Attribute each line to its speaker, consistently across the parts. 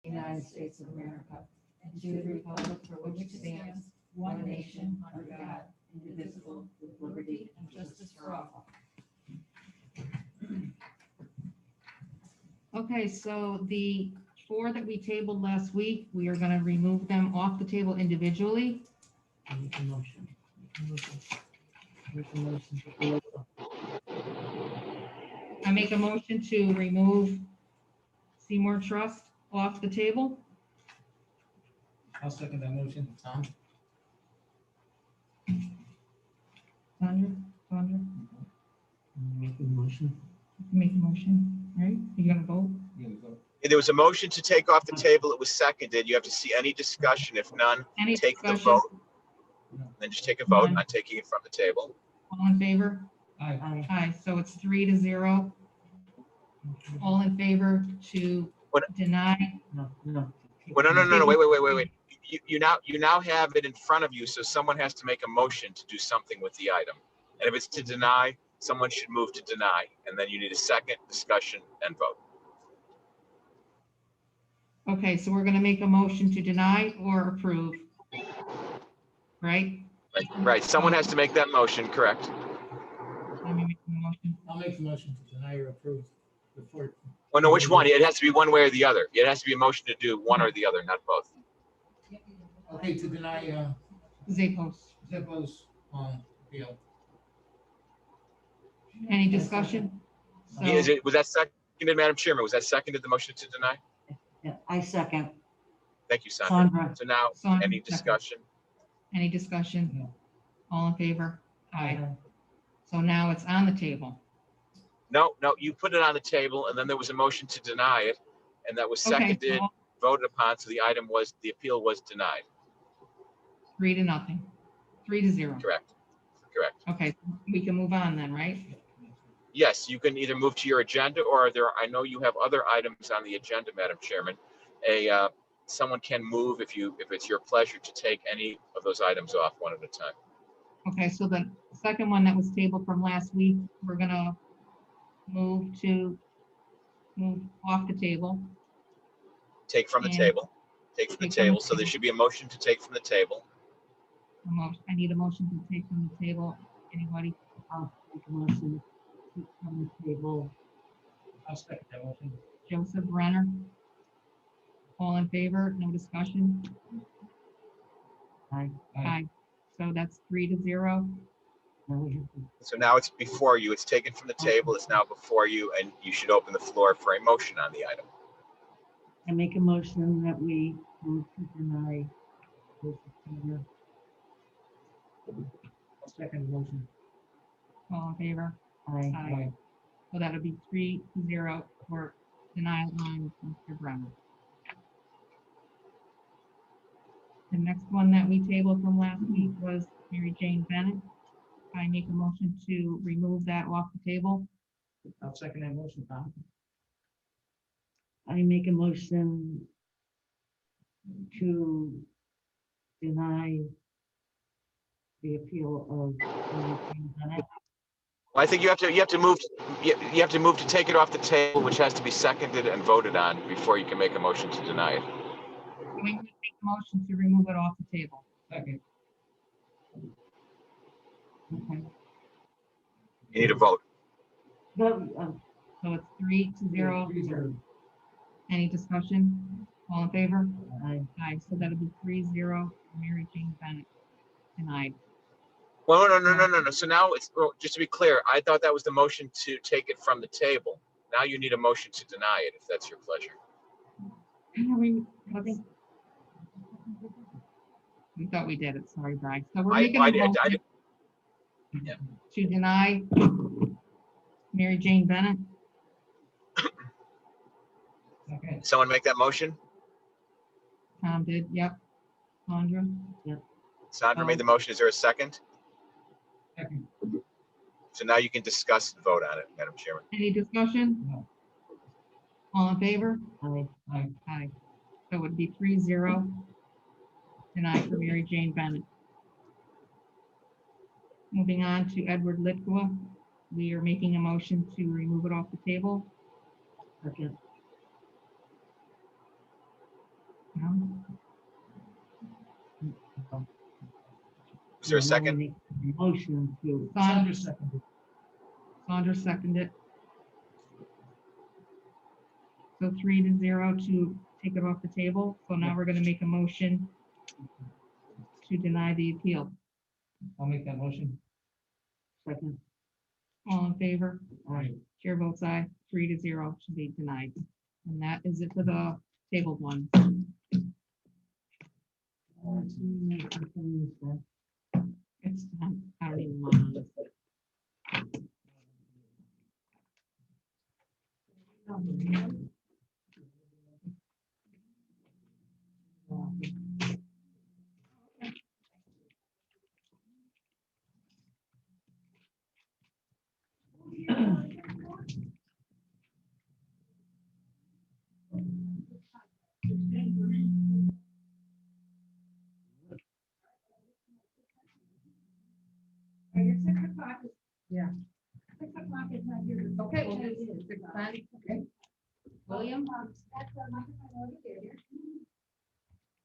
Speaker 1: United States of America, and to the republic for which it stands, one nation, under God, indivisible, with liberty and justice for all.
Speaker 2: Okay, so the four that we tabled last week, we are gonna remove them off the table individually.
Speaker 3: Make a motion. Make a motion to close.
Speaker 2: I make a motion to remove Seymour Trust off the table.
Speaker 3: I'll second that motion. Tom?
Speaker 2: Sandra,
Speaker 3: Make a motion.
Speaker 2: make a motion, all right? You gonna vote?
Speaker 4: There was a motion to take off the table. It was seconded. You have to see any discussion. If none,
Speaker 2: Any
Speaker 4: take the
Speaker 2: discussion?
Speaker 4: vote. Then just take a vote
Speaker 2: None.
Speaker 4: on taking it from the table.
Speaker 2: All in favor?
Speaker 3: Aye.
Speaker 2: Aye, so it's 3-0. All in favor to
Speaker 4: What?
Speaker 2: deny?
Speaker 3: No.
Speaker 4: Well, no, wait. You now have it in front of you, so someone has to make a motion to do something with the item. And if it's to deny, someone should move to deny, and then you need a second discussion and vote.
Speaker 2: Okay, so we're gonna make a motion to deny or approve. Right?
Speaker 4: Right, someone has to make that motion, correct?
Speaker 2: Let me make the motion.
Speaker 3: I'll make the motion to deny or approve before.
Speaker 4: Well, no, which one? It has to be one way or the other. It has to be a motion to do one or the other, not both.
Speaker 3: Okay, to deny,
Speaker 2: Zapos.
Speaker 3: Zippo's, appeal.
Speaker 2: Any discussion?
Speaker 4: Was
Speaker 2: So,
Speaker 4: that seconded, Madam Chairman? Was that seconded, the motion to deny?
Speaker 5: Yeah, I second.
Speaker 4: Thank you, Sandra.
Speaker 5: Sandra.
Speaker 4: So now,
Speaker 2: Sandra,
Speaker 4: any
Speaker 2: second.
Speaker 4: discussion?
Speaker 2: any discussion?
Speaker 3: No.
Speaker 2: All in favor? Aye. So now it's on the table.
Speaker 4: No, you put it on the table, and then there was a motion to deny it, and that was
Speaker 2: Okay,
Speaker 4: seconded,
Speaker 2: so
Speaker 4: voted upon, so the appeal was denied.
Speaker 2: 3-0. 3-0.
Speaker 4: Correct.
Speaker 2: Okay, we can move on then, right?
Speaker 4: Yes, you can either move to your agenda, or I know you have other items on the agenda, Madam Chairman. Someone can move if it's your pleasure to take any of those items off one at a time.
Speaker 2: Okay, so the second one that was tabled from last week, we're gonna move off the table.
Speaker 4: Take from the
Speaker 2: And
Speaker 4: table. Take from the
Speaker 2: take from the
Speaker 4: table. So there
Speaker 2: table.
Speaker 4: should be a motion to take from the table.
Speaker 2: I need a motion to take from the table. Anybody?
Speaker 5: I'll make a motion to from the table.
Speaker 3: I'll second that motion.
Speaker 2: Joseph Brenner. All in favor? No discussion?
Speaker 5: Aye.
Speaker 2: Aye. So that's 3-0.
Speaker 5: Now we have to,
Speaker 4: So now it's before you. It's taken from the table. It's now before you, and you should open the floor for a motion on the item.
Speaker 5: I make a motion that we move to deny. Joseph Peter.
Speaker 3: I'll second the motion.
Speaker 2: All in favor?
Speaker 5: Aye.
Speaker 2: Aye. So that'll be 3-0 for denial on Mr. Brenner. The next one that we tabled from last week was Mary Jane Bennett. I make a motion to remove that off the table.
Speaker 3: I'll second that motion, Tom.
Speaker 5: I make a motion to deny the appeal of Mary Jane Bennett.
Speaker 4: Well, I think you have to move. You have to move to take it off the table, which has to be seconded and voted on before you can make a motion to deny it.
Speaker 2: We make a motion to remove it off the table.
Speaker 3: Second.
Speaker 2: Okay,
Speaker 4: You need a vote.
Speaker 5: But,
Speaker 2: so it's 3-0. Any discussion? All in favor?
Speaker 5: aye.
Speaker 2: Aye, so that'll be 3-0, Mary Jane Bennett denied.
Speaker 4: Well, no. So now just to be clear, I thought that was the motion to take it from the table. Now you need a motion to deny it, if that's your pleasure.
Speaker 2: We thought we did it, sorry, Brad. So we're
Speaker 4: I
Speaker 2: making a
Speaker 4: did- I
Speaker 2: motion
Speaker 4: Yeah.
Speaker 2: to deny Mary Jane Bennett.
Speaker 3: Second.
Speaker 4: Someone make that motion?
Speaker 2: Tom did, yep. Sandra,
Speaker 4: Sandra made the motion. Is there a second?
Speaker 3: Second.
Speaker 4: So now you can discuss and vote on it, Madam Chairman.
Speaker 2: any discussion?
Speaker 3: No.
Speaker 2: All in favor?
Speaker 5: Aye.
Speaker 3: Aye.
Speaker 2: Aye. So it would be 3-0 denied for Mary Jane Bennett. Moving on to Edward Litkua. We are making a motion to remove it off the table.
Speaker 5: Second.
Speaker 3: I'll second that motion.
Speaker 5: I make a motion to remove it off the table.
Speaker 2: All in favor? Aye. Aye. So it would be 3-0 denied for Mary Jane Bennett. Moving on to Edward Litkua, we are making a motion to remove it off the table.
Speaker 5: Second.
Speaker 4: Is there a
Speaker 5: So now we
Speaker 4: second?
Speaker 5: make a Motion to,
Speaker 3: Sandra seconded.
Speaker 2: Sandra seconded. So 3-0 to take it off the table. So now we're gonna make a motion to deny the appeal.
Speaker 3: I'll make that motion.
Speaker 5: second,
Speaker 2: All in favor?
Speaker 3: Aye.
Speaker 2: Chair votes aye, 3-0 to be denied. And that is it for the tabled one. It's, I don't even want to. Yeah. Okay, we'll do 6:10. Okay. William,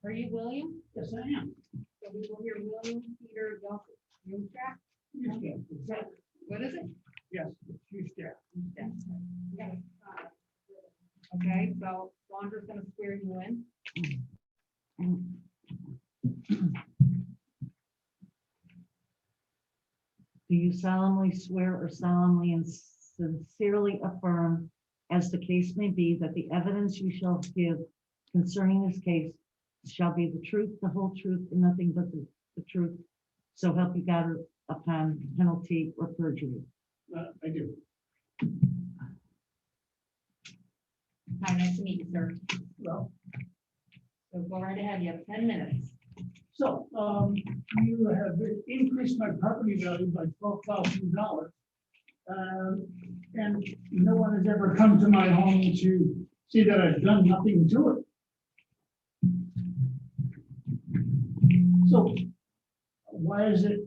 Speaker 2: are you William?
Speaker 3: Yes, I am.
Speaker 2: So we will hear William Peter Yumchak. What is it?
Speaker 3: Yes, huge step.
Speaker 2: Okay, so Sandra's gonna swear you in.
Speaker 5: do you solemnly swear or solemnly and sincerely affirm, as the case may be, that the evidence you shall give concerning this case shall be the truth, the whole truth, and nothing but the truth? So help you God upon penalty or perjury.
Speaker 3: I do.
Speaker 2: Hi, nice to meet you, sir.
Speaker 3: Well,
Speaker 2: So go right ahead, you have 10 minutes.
Speaker 3: so, you have increased my property value by $12,000. And no one has ever come to my home to see that I've done nothing to it. So where's the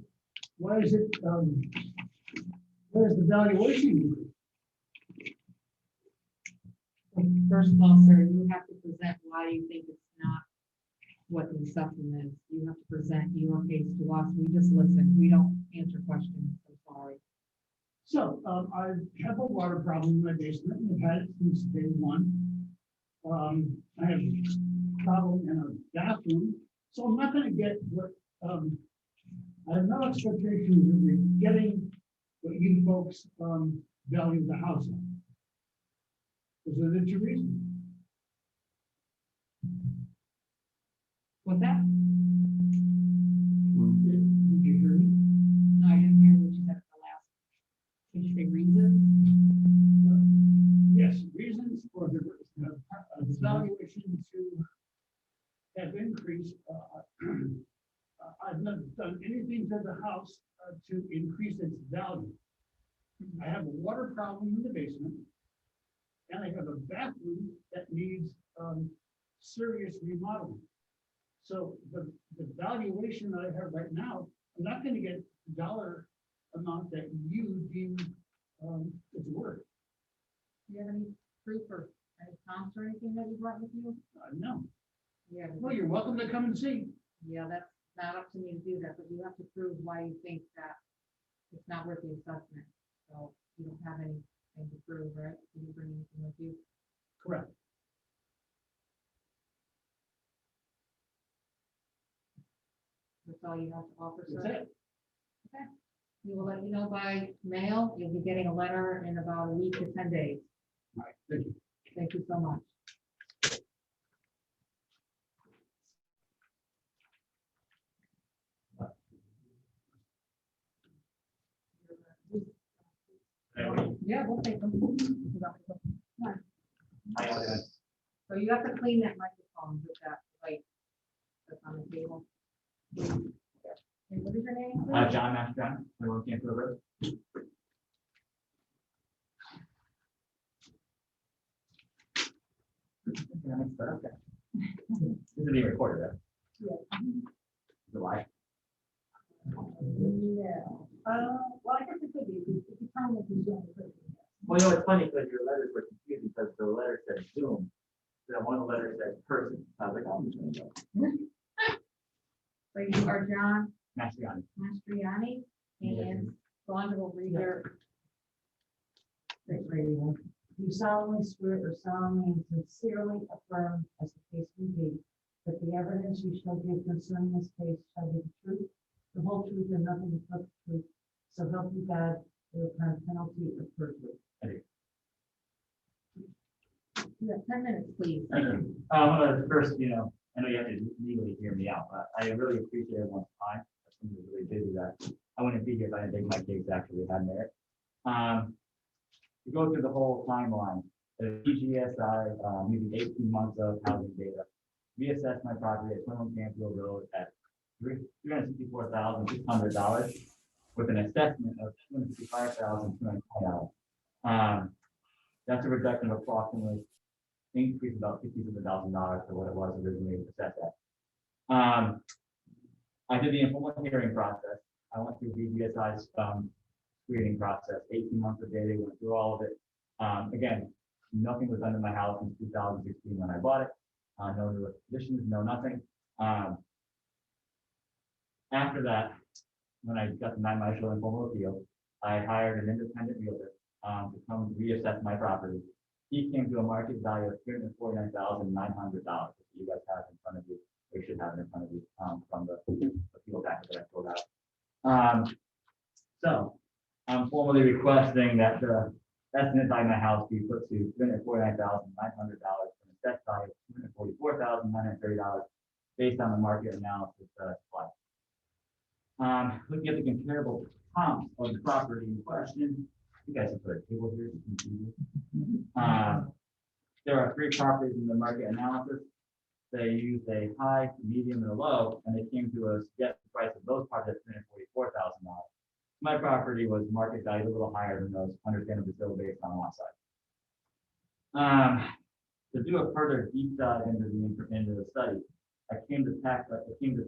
Speaker 3: valuation increase?
Speaker 2: First of all, sir, you have to present why you think it's not what the assessment is. You have to present your case to us. We just listen. We don't answer questions. I'm sorry.
Speaker 3: So, I have a water problem in my basement, and I've had it since day one. I have a problem in a bathroom, so I'm not gonna get what, I have no expectations of getting what you folks, value the house on. Is there two reasons?
Speaker 2: What's that?
Speaker 3: Did you hear me?
Speaker 2: No, I didn't hear what you said at the last. Did you say reasons?
Speaker 3: Yes, reasons for the valuation to have increased. I've not done anything to the house to increase its value. I have a water problem in the basement, and I have a bathroom that needs serious remodeling. So the valuation that I have right now, I'm not going to get the dollar amount that you deem it's worth.
Speaker 2: Do you have any proof or any comps or anything that you brought with you?
Speaker 3: No.
Speaker 2: Yeah.
Speaker 3: Well, you're welcome to come and see.
Speaker 2: Yeah, that's not up to me to do that, but you have to prove why you think that it's not worth the assessment. So you don't have anything to prove, right? Did you bring anything with you?
Speaker 3: Correct.
Speaker 2: That's all you have to offer,
Speaker 3: That's
Speaker 2: sir?
Speaker 3: it.
Speaker 2: We will let you know by mail. You'll be getting a letter in about a week to 10 days.
Speaker 3: All right, thank you.
Speaker 2: Thank you so much. Yeah, we'll take them. Come on. So you have to clean that microphone with that light that's on the table. And what is your name? please?
Speaker 6: John Mastrano, I work in River. This is being recorded, right?
Speaker 2: Yeah.
Speaker 6: The live.
Speaker 2: No. Well, I guess it could be, if you tell me if you don't.
Speaker 6: Well, you know, it's funny because your letters were confusing because the letter said Zoom, then one of the letters said person. I was like, oh, I'm just gonna go.
Speaker 2: So you are John
Speaker 6: Mastriani.
Speaker 2: Mastriani, and Rhonda will read their.
Speaker 5: Great radio. Do solemnly swear or solemnly and sincerely affirm, as the case may be, that the evidence you shall give concerning this case shall be the truth, the whole truth, and nothing but the truth. So help you God, with the penalty of perjury.
Speaker 2: You have 10 minutes, please.
Speaker 6: Thank you. First, I know you have to legally hear me out, but I really appreciate everyone's time. I'm really busy that I wouldn't be here if I didn't think my case actually had merit. To go through the whole timeline, the DGSI, maybe 18 months of housing data, reassessed my property at 21 Campfield Road at $364,600 with an assessment of $255,220. That's a reduction of approximately increase about $57,000 for what it was originally assessed at. I did the informal hearing process. I went through DGSI's screening process, 18 months of data, went through all of it. Again, nothing was done in my house in 2016 when I bought it. No new additions, no nothing. After that, when I got the 9 Marshall informal appeal, I hired an independent realtor to come reassess my property. He came to a market value of $349,900. You guys have in front of you, or should have it in front of you from the appeal packet that I filled out. So I'm formally requesting that the estimate value of my house be put to $349,900 and assessed value of $244,930 based on the market analysis that I applied. Looking at the comparable comps of the property in question, you guys have put a table here. There are 3 properties in the market analysis. They used a high, medium, and a low, and they came to us get the price of those properties at $344,000. My property was market valued a little higher than those, understandably so based on lot size. To do a further deep dive into the study, I came to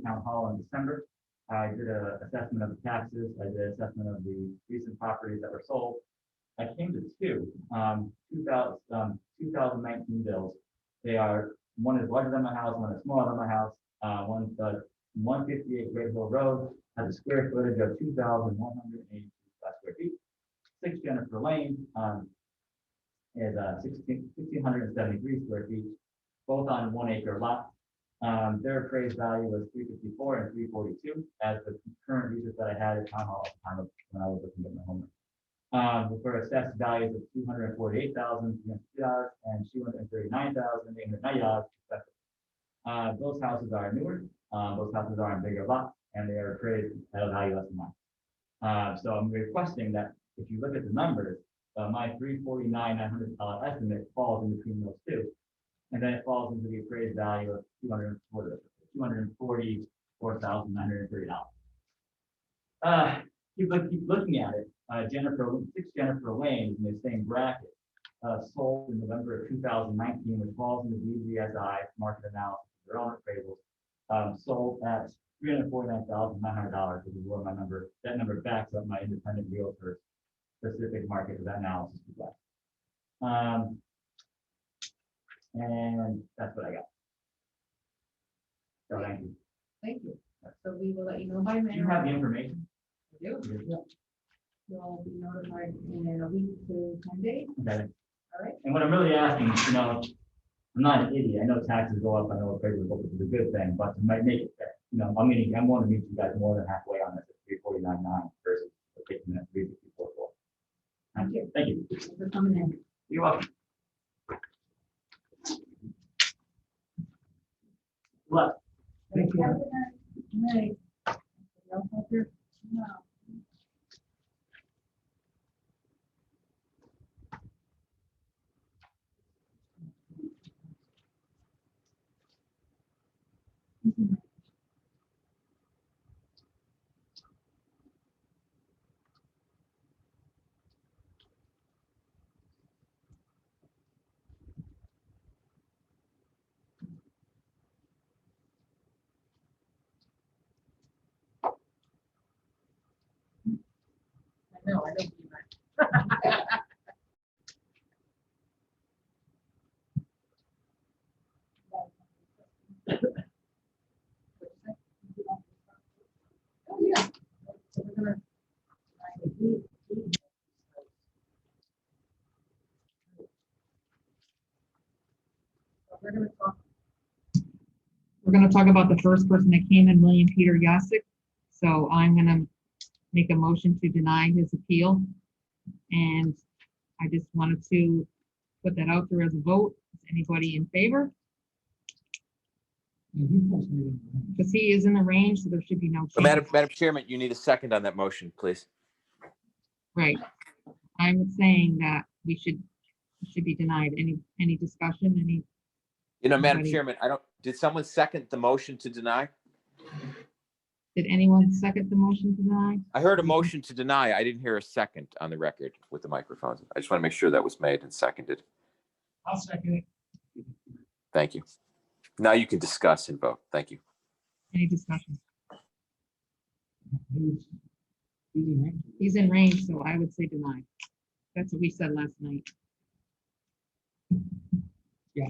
Speaker 6: town hall in December. I did an assessment of the taxes. I did an assessment of the recent properties that were sold. I came to 2019 bills. One is larger than my house, one is smaller than my house. One's 158 Great Hill Road, has a square footage of 2,182 square feet. 6 Jennifer Lane is 1,673 square feet, both on 1 acre lots. Their appraised value was $354 and $342 as the current users that I had at town hall at the time of when I was looking at my home. For assessed values of $248,350 and $239,890 respectively. Those houses are newer. Those houses are on bigger lots, and they are appraised at a value less than mine. So I'm requesting that if you look at the numbers, my $349,900 estimate falls in between those two, and then it falls into the appraised value of $244,930. Keep looking at it. 6 Jennifer Lane in the same bracket, sold in November of 2019, which falls into DGSI market analysis, their own appraisals, sold at $349,900, which is where that number backs up my independent realtor specific market for that analysis. And that's what I got. So thank you.
Speaker 2: Thank you. So we will let you know by
Speaker 6: Do
Speaker 2: mail.
Speaker 6: you have the information?
Speaker 2: We do. You'll be notified in a week to 10 days.
Speaker 6: Okay.
Speaker 2: All right.
Speaker 6: And what I'm really asking, I'm not an idiot. I know taxes go up. I know appraisals go up, which is a good thing, but to make it fair, I'm want to meet you guys more than halfway on this at $349,900 versus the 15 minutes $354,400.
Speaker 2: Thank you.
Speaker 6: Thank you.
Speaker 2: Thanks for coming in.
Speaker 6: You're welcome. What?
Speaker 5: Thank you.
Speaker 2: Have a good night. Good night. Anybody else out there? No. I know, I don't do that. We're gonna talk. We're gonna talk about the first person that came in, William Peter Yasick. So I'm gonna make a motion to deny his appeal. And I just wanted to put that out there as a vote. Is anybody in favor? Because he is in the range, so there should be no
Speaker 4: So
Speaker 2: change.
Speaker 4: Madam Chairman, you need a second on that motion, please.
Speaker 2: Right. I'm saying that we should be denied. Any discussion, any,
Speaker 4: Madam
Speaker 2: Anybody-
Speaker 4: Chairman, did someone second the motion to deny?
Speaker 2: did anyone second the motion to deny?
Speaker 4: I heard a motion to deny. I didn't hear a second on the record with the microphones. I just want to make sure that was made and seconded.
Speaker 3: I'll second it.
Speaker 4: Thank you. Now you can discuss and vote. Thank you.
Speaker 2: Any discussion? He's in range, so I would say deny. That's what we said last night.
Speaker 3: Yeah.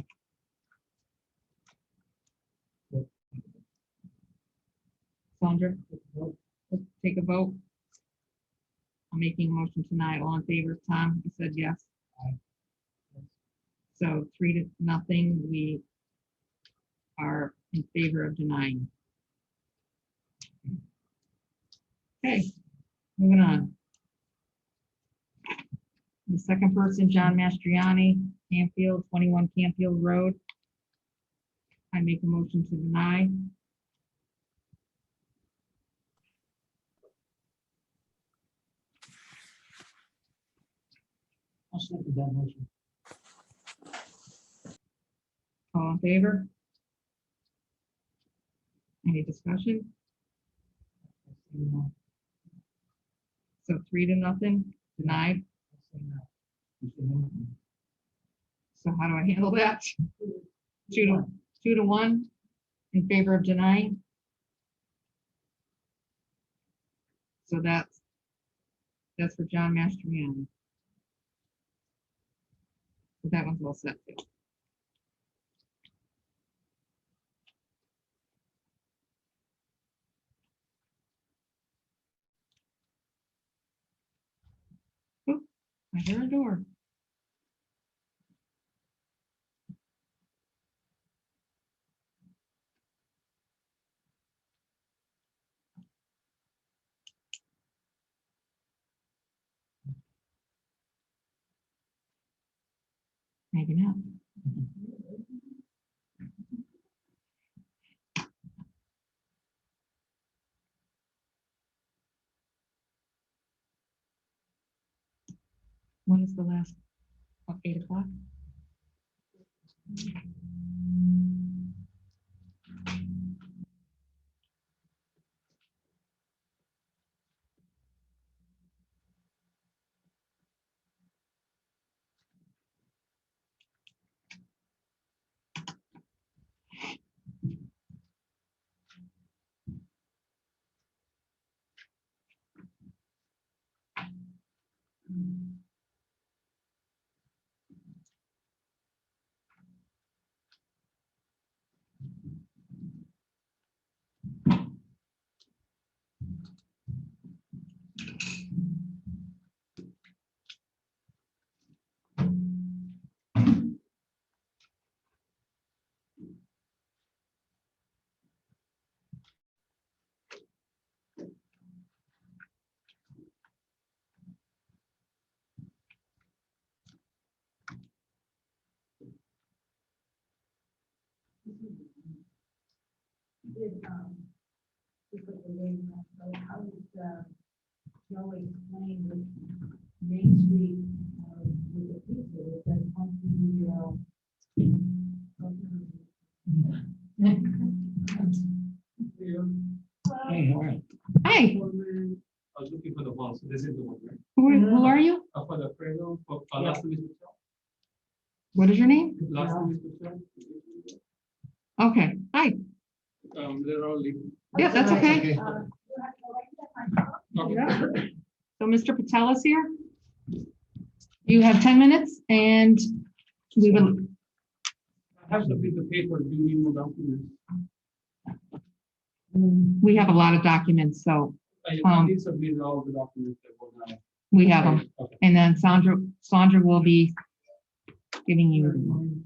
Speaker 2: Sandra, let's take a vote. I'm making a motion tonight. All in favor, Tom, you said yes.
Speaker 3: Aye.
Speaker 2: So 3-0, we are in favor of denying. Okay, moving on. The second person, John Mastriani, Canfield, 21 Canfield Road. I make a motion to deny.
Speaker 3: I'll second that motion.
Speaker 2: All in favor? Any discussion? So 3-0, denied. So how do I handle that? 2-1 in favor of denying. So that's for John Mastriani. So that one's all set too. Oop, I hear a door. Maybe not. When is the last? 8 o'clock?
Speaker 1: Joe explained with Main Street, with the pizza, with that funky,
Speaker 3: Hey, all right.
Speaker 2: Hey,
Speaker 3: I was looking for the one, so this is the one, right?
Speaker 2: who are you?
Speaker 3: For the appraisal, for last name is Michelle.
Speaker 2: What is your name?
Speaker 3: Last name is Michelle.
Speaker 2: Okay, hi.
Speaker 3: They're all legal.
Speaker 2: Yeah, that's okay.
Speaker 3: Okay.
Speaker 2: So Mr. Patel is here. You have 10 minutes and we will,
Speaker 3: I have some piece of paper, do you need more documents?
Speaker 2: we have a lot of documents, so
Speaker 3: I
Speaker 2: Um,
Speaker 3: did submit all the documents that were done.
Speaker 2: We have them.
Speaker 3: Okay.
Speaker 2: And then Sandra will be giving you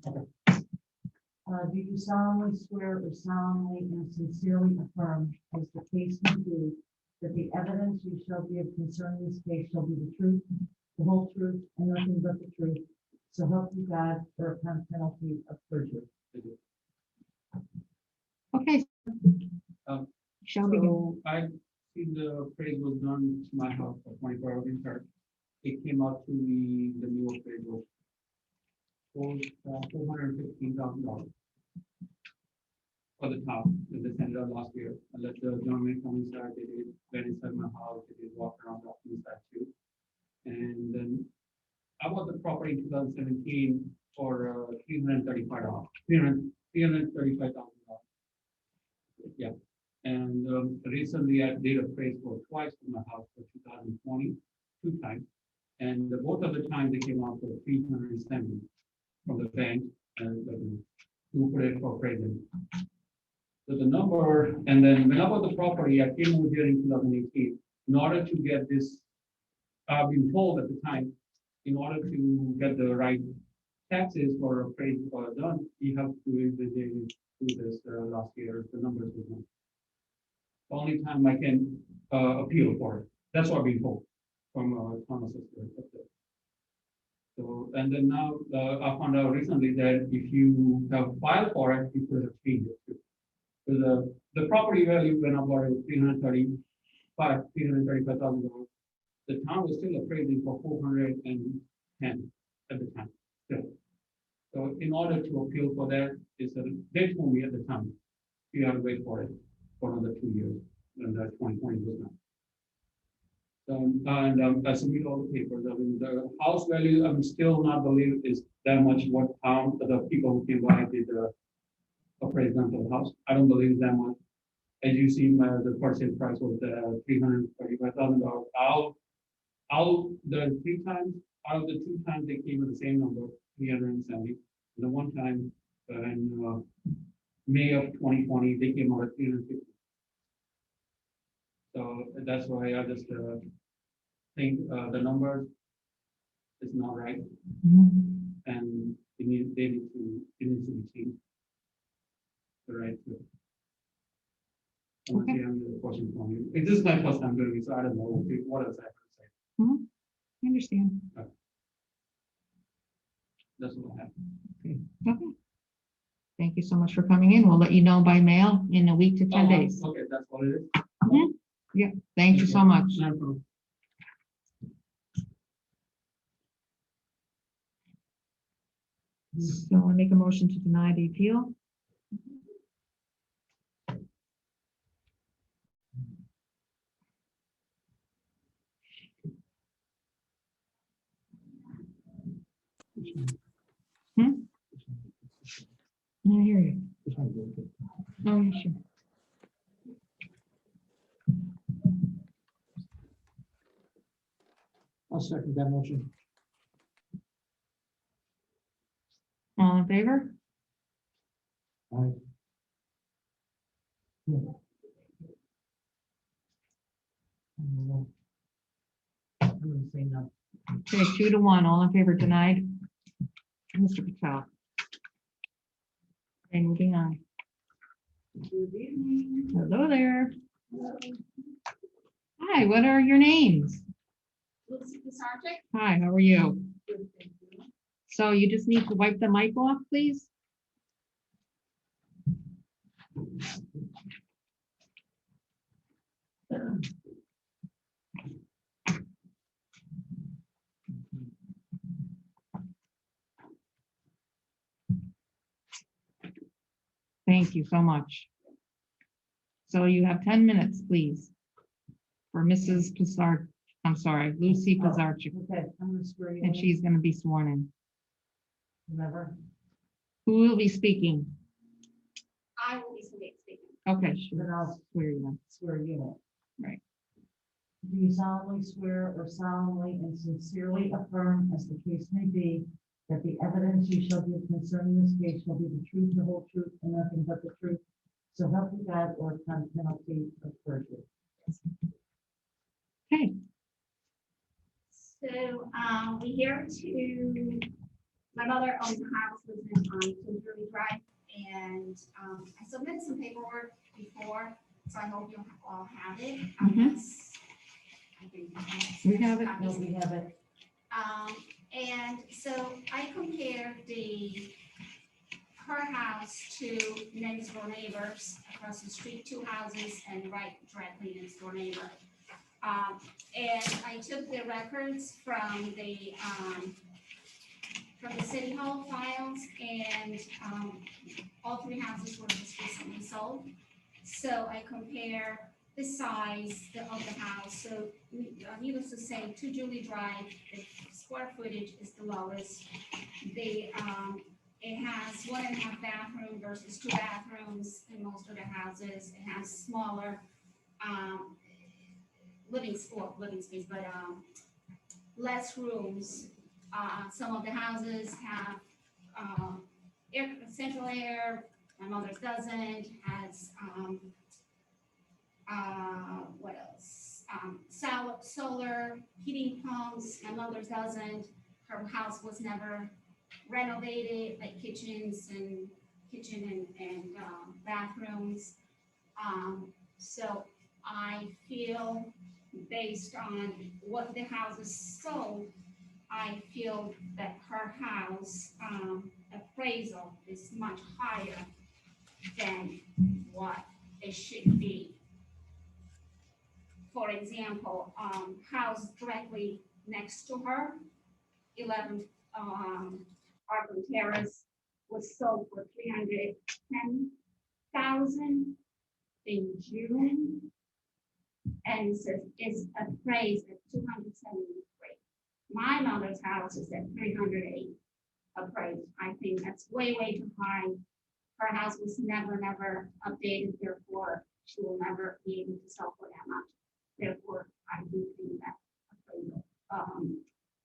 Speaker 2: them.
Speaker 5: Do you solemnly swear or solemnly and sincerely affirm, as the case may be, that the evidence you shall give concerning this case shall be the truth, the whole truth, and nothing but the truth? So help you God, or upon penalty of perjury.
Speaker 2: Okay.
Speaker 3: Um,
Speaker 2: Shall begin.
Speaker 3: So I see the appraisal done to my house for 24 hours in church. It came out to the new appraisal for $415,000 for the top, that they sent it out last year. I let the gentleman come inside, they did, went inside my house, they did walk around the inside too. And then I bought the property in 2017 for $335,000. Yeah. And recently I did appraisal twice for my house for 2020, 2 times. And both of the times they came out for 370 from the bank and who put it for appraisal. So the number, and then when I bought the property, I came over here in 2018. In order to get this, I've been told at the time, in order to get the right taxes for appraisal done, you have to do this last year, the numbers was not. The only time I can appeal for it. That's what I've been told from Thomas. So, and then now I found out recently that if you have filed for it, you could have changed it too. So the property value when I bought it was $335,000. The town was still appraising for 410 at the time. Still. So in order to appeal for that, they told me at the time, you have to wait for it for another 2 years, and that 2020 was not. I submit all the papers. I mean, the house value, I'm still not believe is that much what town, the people who came by did appraisal of the house. I don't believe that much. As you see, the purchase price was $335,000. The 3 times, out of the 2 times they came with the same number, 370. The 1 time in May of 2020, they came out at 350. So that's why I just think the number is not right, and they need to be changed. Right. Okay. The question for me. It's just my first time doing it, so I don't know what else I have to say.
Speaker 2: I understand.
Speaker 3: That's what I have.
Speaker 2: Okay. Thank you so much for coming in. We'll let you know by mail in a week to 10 days.
Speaker 3: Okay, that's what it is.
Speaker 2: Yeah, thank you so much.
Speaker 3: No problem.
Speaker 2: So I make a motion to deny the appeal. I hear you. Oh, yeah, sure.
Speaker 3: I'll second that motion.
Speaker 2: All in favor?
Speaker 3: Aye. I'm gonna say no.
Speaker 2: Okay, 2-1, all in favor denied. Mr. Patel. Okay, moving on.
Speaker 5: Good evening.
Speaker 2: Hello there. Hi, what are your names?
Speaker 7: Lucy Pisarcik.
Speaker 2: Hi, how are you?
Speaker 7: Good, thank you.
Speaker 2: So you just need to wipe the mic off, please? Thank you so much. So you have 10 minutes, please, for Mrs. Pisar, I'm sorry, Lucy Pisarcik,
Speaker 5: Okay, I'm gonna swear you
Speaker 2: and
Speaker 5: in.
Speaker 2: she's going to be sworn in.
Speaker 5: Remember?
Speaker 2: Who will be speaking?
Speaker 7: I will be speaking.
Speaker 2: Okay, sure.
Speaker 5: Then I'll
Speaker 2: Swear you in.
Speaker 5: swear you in.
Speaker 2: Right.
Speaker 5: Do you solemnly swear or solemnly and sincerely affirm, as the case may be, that the evidence you shall give concerning this case shall be the truth, the whole truth, and nothing but the truth? So help you God, or upon penalty of perjury.
Speaker 2: Okay,
Speaker 7: here to, my mother owns a house that's on Drury Drive, and I submitted some paperwork before, so I hope you all have it. Unless I think
Speaker 5: We have it.
Speaker 1: No, we have it.
Speaker 7: And so I compared her house to next door neighbors across the street, 2 houses, and right directly next door neighbor. And I took the records from the city hall files, and all 3 houses were just recently sold. So I compare the size of the house. So needless to say, 2 Julie Drive, the square footage is the lowest. It has 1.5 bathroom versus 2 bathrooms in most of the houses. It has smaller living space, but less rooms. Some of the houses have central air. My mother's doesn't. Has what else? Solar heating pumps. My mother's doesn't. Her house was never renovated, like kitchen and bathrooms. So I feel, based on what the house is sold, I feel that her house appraisal is much higher than what it should be. For example, house directly next to her, 11 Arkham Terrace, was sold for $310,000 in June, and it says it's appraised at $273,000. My mother's house is at $308,000 appraised. I think that's way too high. Her house was never updated, therefore she will never be able to sell for that much. Therefore, I do think that appraisal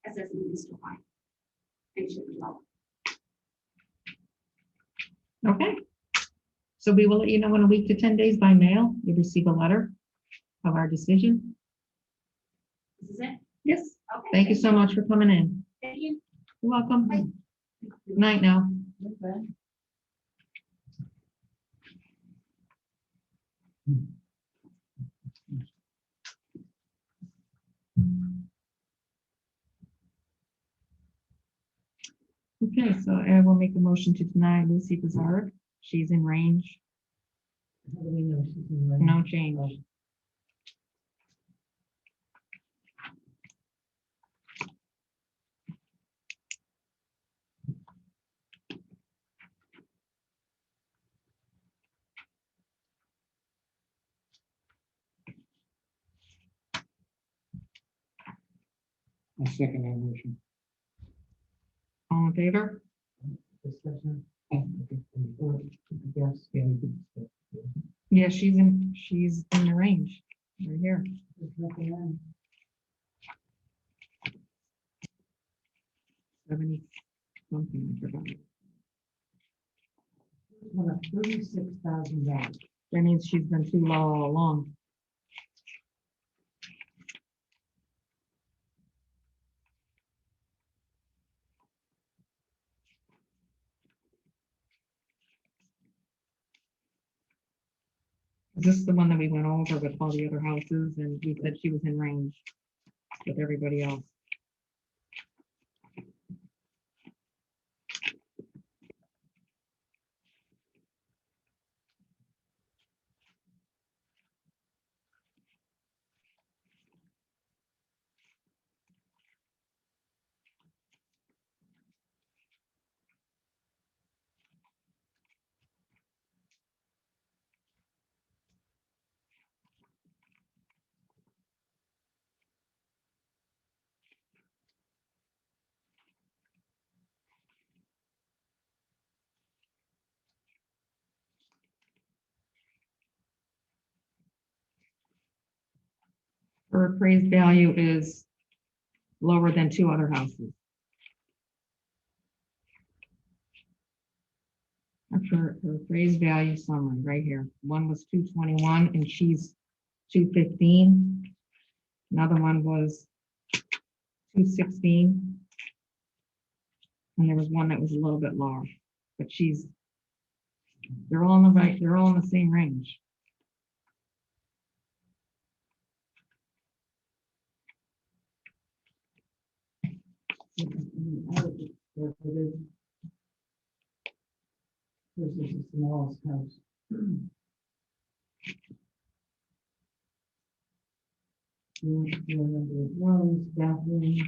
Speaker 7: assessment is too high and should be lower.
Speaker 2: Okay. So we will let you know in a week to 10 days by mail. You receive a letter of our decision.
Speaker 7: This is it?
Speaker 2: Yes.
Speaker 7: Okay.
Speaker 2: Thank you so much for coming in.
Speaker 7: Thank you.
Speaker 2: You're welcome.
Speaker 7: Bye.
Speaker 2: Good night now.
Speaker 1: Okay.
Speaker 2: Okay, so I will make a motion to deny Lucy Bizarre. She's in range,
Speaker 1: How do we know she's in range?
Speaker 2: no change.
Speaker 3: I second that motion.
Speaker 2: All in favor?
Speaker 1: Discussion. Yes, yeah, we could discuss.
Speaker 2: Yeah, she's in the range, right here.
Speaker 1: There's nothing on.
Speaker 2: 70 something, I forgot.
Speaker 1: Well, $36,000.
Speaker 2: That means she's been too low all along. This is the one that we went over with all the other houses, and we said she was in range with everybody else. Her appraised value is lower than 2 other houses. That's her appraised value summary right here. One was 221 and she's 215. Another one was 216
Speaker 5: And there was one that was a little bit lower, but they're all in the right, they're all in the same range. This is the smallest house. Number of rooms, bathrooms.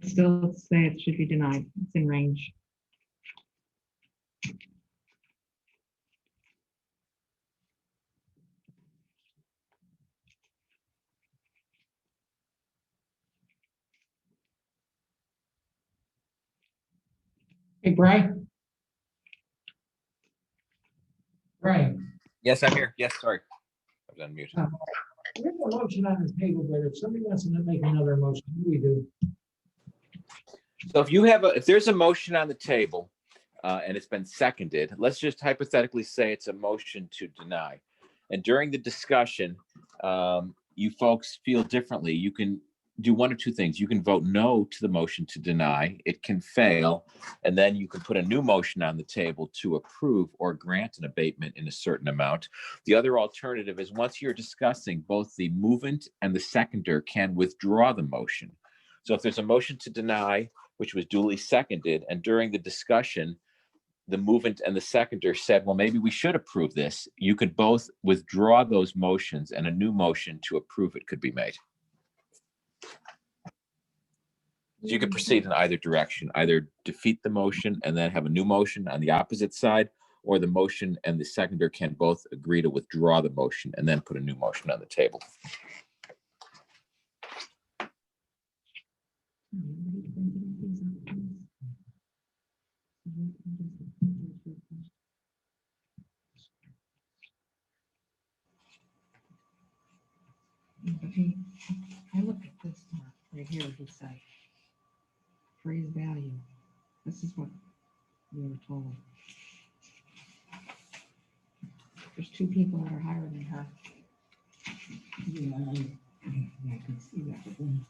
Speaker 5: Still say it should be denied. It's in range. Hey, Brian. Brian.
Speaker 4: Yes, I'm here. Yes, sorry. I was on mute.
Speaker 8: There's a motion on the table, but if somebody wants to make another motion, what do we do?
Speaker 4: So if there's a motion on the table and it's been seconded, let's just hypothetically say it's a motion to deny. And during the discussion, you folks feel differently. You can do one of two things. You can vote no to the motion to deny. It can fail. And then you can put a new motion on the table to approve or grant an abatement in a certain amount. The other alternative is once you're discussing, both the movant and the seconder can withdraw the motion. So if there's a motion to deny, which was duly seconded, and during the discussion, the movant and the seconder said, well, maybe we should approve this, you could both withdraw those motions and a new motion to approve it could be made. So you could proceed in either direction, either defeat the motion and then have a new motion on the opposite side, or the motion and the seconder can both agree to withdraw the motion and then put a new motion on the table.
Speaker 5: I look at this right here, it says appraised value. This is what we were told. There's two people that are higher than her. Yeah, I can see that. But then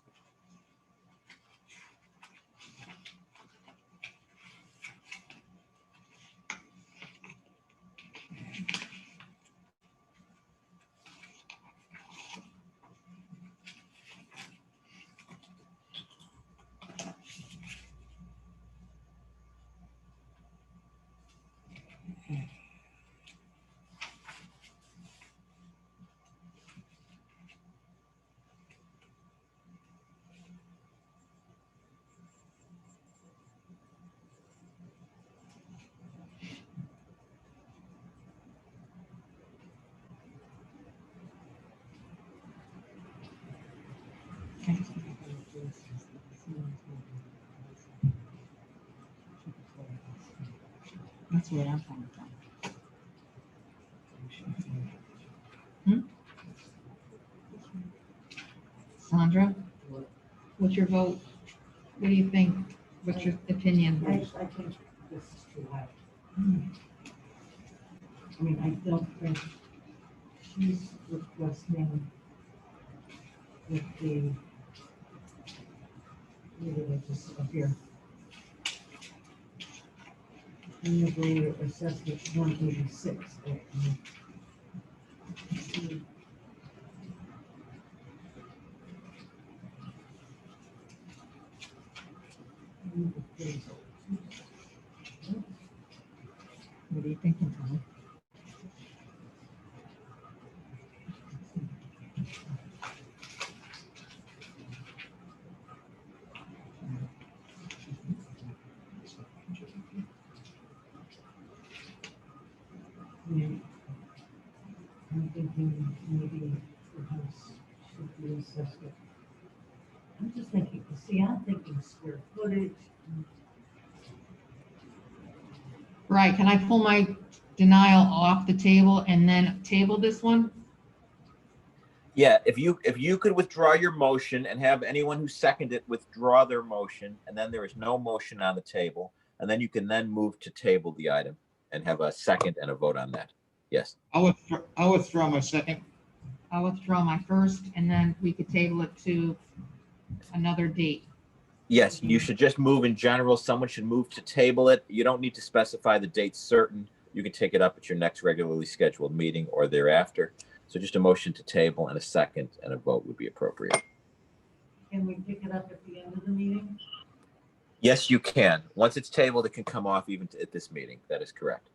Speaker 5: that's where I'm coming from. Sandra, what's your vote? What do you think? What's your opinion?
Speaker 8: I think this is too high. I mean, I don't think she's requesting with the, maybe they just up here. Reasonably assessed at 186.
Speaker 5: What are you thinking, Tom?
Speaker 8: Yeah. I'm thinking maybe the house should
Speaker 5: assessed it. I'm just thinking, see, I'm thinking square footage.
Speaker 2: Right, can I pull my denial off the table and then table this one?
Speaker 4: Yeah, if you could withdraw your motion and have anyone who seconded it withdraw their motion, and then there is no motion on the table, and then you can then move to table the item and have a second and a vote on that. Yes.
Speaker 8: I'll withdraw my second.
Speaker 2: I'll withdraw my first, and then we could table it to another date.
Speaker 4: Yes, you should just move in general. Someone should move to table it. You don't need to specify the date certain. You can take it up at your next regularly scheduled meeting or thereafter. So just a motion to table and a second and a vote would be appropriate.
Speaker 5: Can we pick it up at the end of the meeting?
Speaker 4: Yes, you can. Once it's tabled, it can come off even at this meeting. That is correct.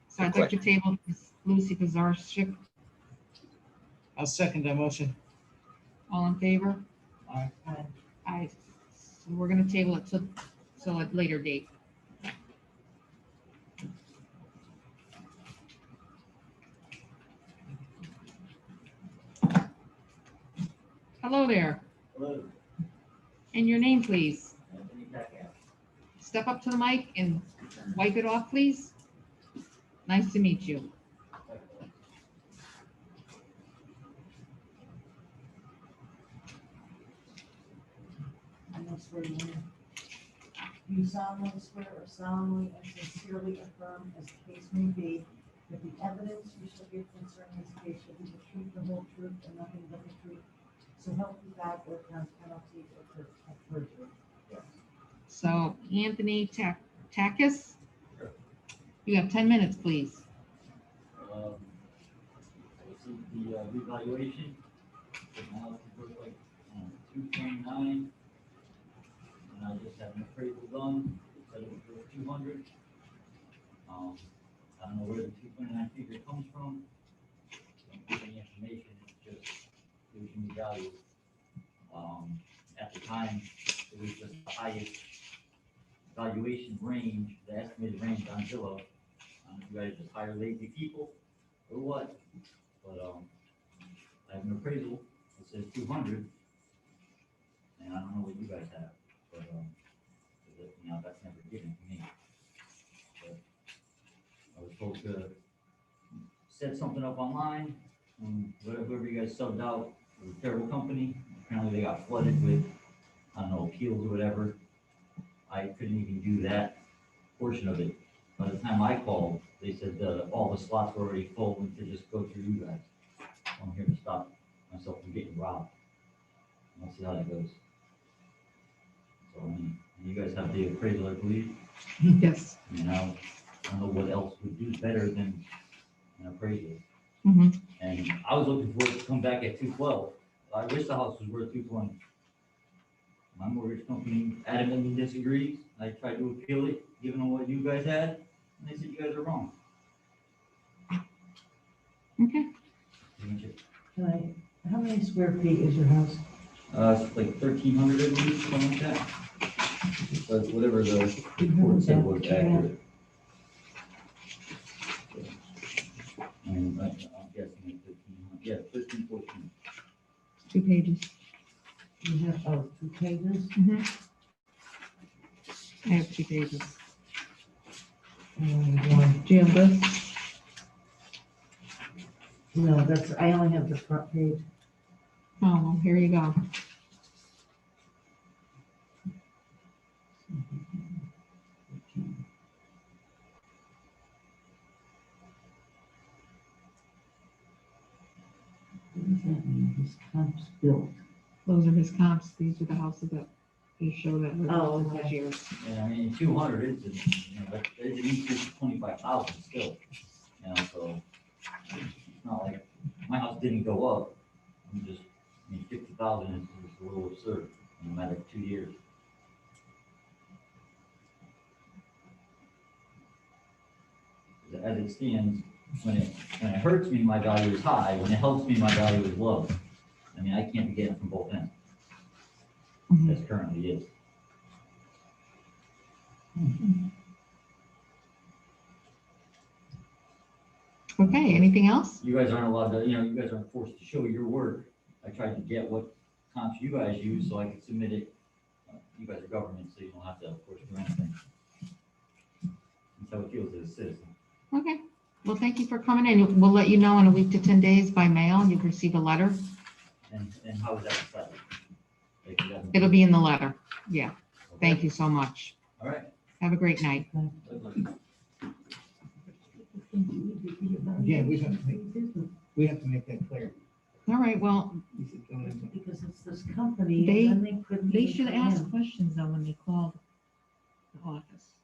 Speaker 2: So I'd like to table Lucy Pizarnik.
Speaker 8: I'll second that motion.
Speaker 2: All in favor?
Speaker 8: Aye.
Speaker 2: Aye. So we're gonna table it till a later date. Hello there.
Speaker 6: Hello,
Speaker 2: And your name, please.
Speaker 6: Anthony Pacquiao.
Speaker 2: Step up to the mic and wipe it off, please. Nice to meet you.
Speaker 5: I know swear you in. You solemnly swear or solemnly and sincerely affirm, as the case may be, that the evidence you shall give concerning this case shall be the truth, the whole truth, and nothing but the truth. So help you God, or upon penalty of perjury.
Speaker 2: So Anthony Takis, you have 10 minutes, please.
Speaker 6: I received the revaluation. Now it's worth like 229. And I just had an appraisal done, said it was worth 200. I don't know where the 229 figure comes from. Don't give any information, it just gives me value. At the time, it was just the highest valuation range, the estimated range on Zillow. I don't know if you guys just hire lazy people or what, but I have an appraisal that says 200, and I don't know what you guys have, but you know, that's never given to me. But I was supposed to set something up online, and whoever you guys subbed out was a terrible company. Apparently they got flooded with, I don't know, appeals or whatever. I couldn't even do that portion of it. By the time I called, they said all the slots were already full and to just go through you guys. I'm here to stop myself from getting robbed. We'll see how that goes. So, I mean, you guys have the appraisal, I believe.
Speaker 2: Yes.
Speaker 6: You know, I don't know what else would do better than an appraisal.
Speaker 2: Mm-hmm.
Speaker 6: And I was looking for it to come back at 212. I wish the house was worth 220. My mortgage company adamantly disagrees. I tried to appeal it, given them what you guys had, and they said you guys are wrong.
Speaker 2: Okay.
Speaker 6: Pretty much it.
Speaker 5: How many square feet is your house?
Speaker 6: It's like 1,300, I believe, something like that. But whatever the report said was accurate. And I'm guessing it's 1,300. Yeah, 13, 14.
Speaker 2: 2 pages.
Speaker 5: You have, 2 pages?
Speaker 2: Mm-hmm. I have 2 pages.
Speaker 5: One.
Speaker 2: Do you have this?
Speaker 5: No, I only have the front page.
Speaker 2: Oh, well, here you go.
Speaker 5: What does that mean? His comps built.
Speaker 2: Those are his comps. These are the houses that you show that. were
Speaker 5: Oh,
Speaker 2: built last
Speaker 5: okay.
Speaker 2: year.
Speaker 6: And I mean, 200 is, you know, but it's an increase of 25,000 still. You know, so it's not like my house didn't go up. I'm just, I mean, 50,000 is a little absurd in a matter of 2 years. As it stands, when it hurts me, my value is high. When it helps me, my value is low. I mean, I can't be getting from both ends,
Speaker 2: Mhm.
Speaker 6: as currently is.
Speaker 2: Okay, anything else?
Speaker 6: You guys aren't allowed to, you know, you guys aren't forced to show your work I tried to get what comps you guys use so I could submit it. You guys are government, so you don't have to, of course, do anything. That's how it feels as a citizen.
Speaker 2: Okay, well, thank you for coming in. We'll let you know in a week to 10 days by mail. You'll receive a letter.
Speaker 6: And how is that decided? Like, you guys-
Speaker 2: It'll be in the letter. Yeah, thank you so much.
Speaker 6: All right.
Speaker 2: Have a great night.
Speaker 6: Good luck.
Speaker 8: Again, we have to make that clear.
Speaker 2: All right, well,
Speaker 8: You said don't have to-
Speaker 5: Because it's this company.
Speaker 2: They-
Speaker 5: and then couldn't
Speaker 2: they
Speaker 5: even
Speaker 2: should
Speaker 5: come
Speaker 2: ask
Speaker 5: in.
Speaker 2: questions though when they call the office.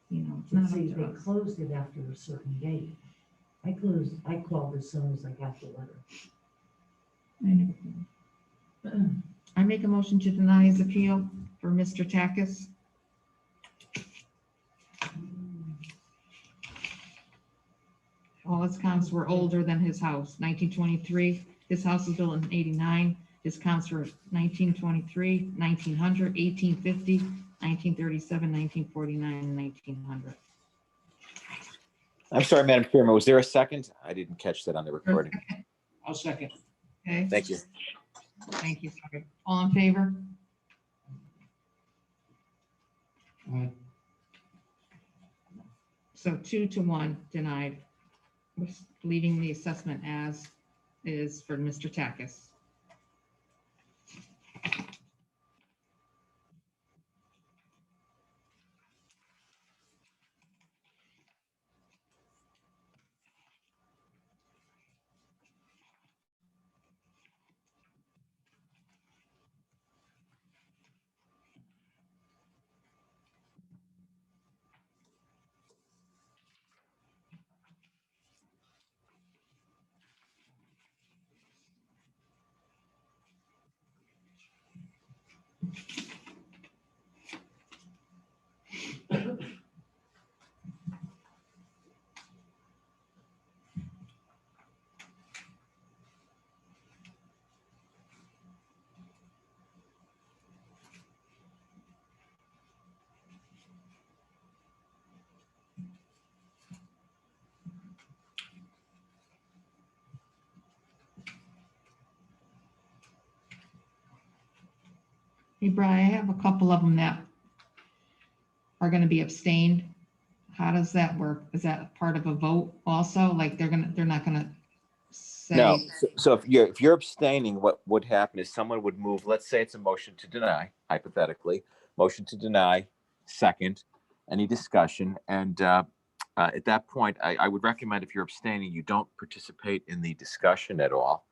Speaker 2: You know, it's
Speaker 5: But
Speaker 2: not up
Speaker 5: see,
Speaker 2: to
Speaker 5: they
Speaker 2: us.
Speaker 5: closed it after a certain date. I called as soon as I got the letter.
Speaker 2: I never did. I make a motion to deny his appeal for Mr. Takis. All his comps were older than his house, 1923. His house was built in 89. His comps were 1923, 1900, 1850, 1937, 1949, and 1900.
Speaker 4: I'm sorry, Madam Chairman, was there a second? I didn't catch that on the recording.
Speaker 8: I'll second.
Speaker 2: Okay,
Speaker 4: Thank you.
Speaker 2: thank you, sorry. All in favor?
Speaker 8: Aye.
Speaker 2: So 2-1 denied. We're leaving the assessment as is for Mr. Takis. Hey, Brian, I have a couple of them that are gonna be abstained. How does that work? Is that part of a vote also? Like they're not gonna say?
Speaker 4: No, so if you're abstaining, what would happen is someone would move, let's say it's a motion to deny, hypothetically, motion to deny, second, any discussion, and at that point, I would recommend if you're abstaining, you don't participate in the discussion at all.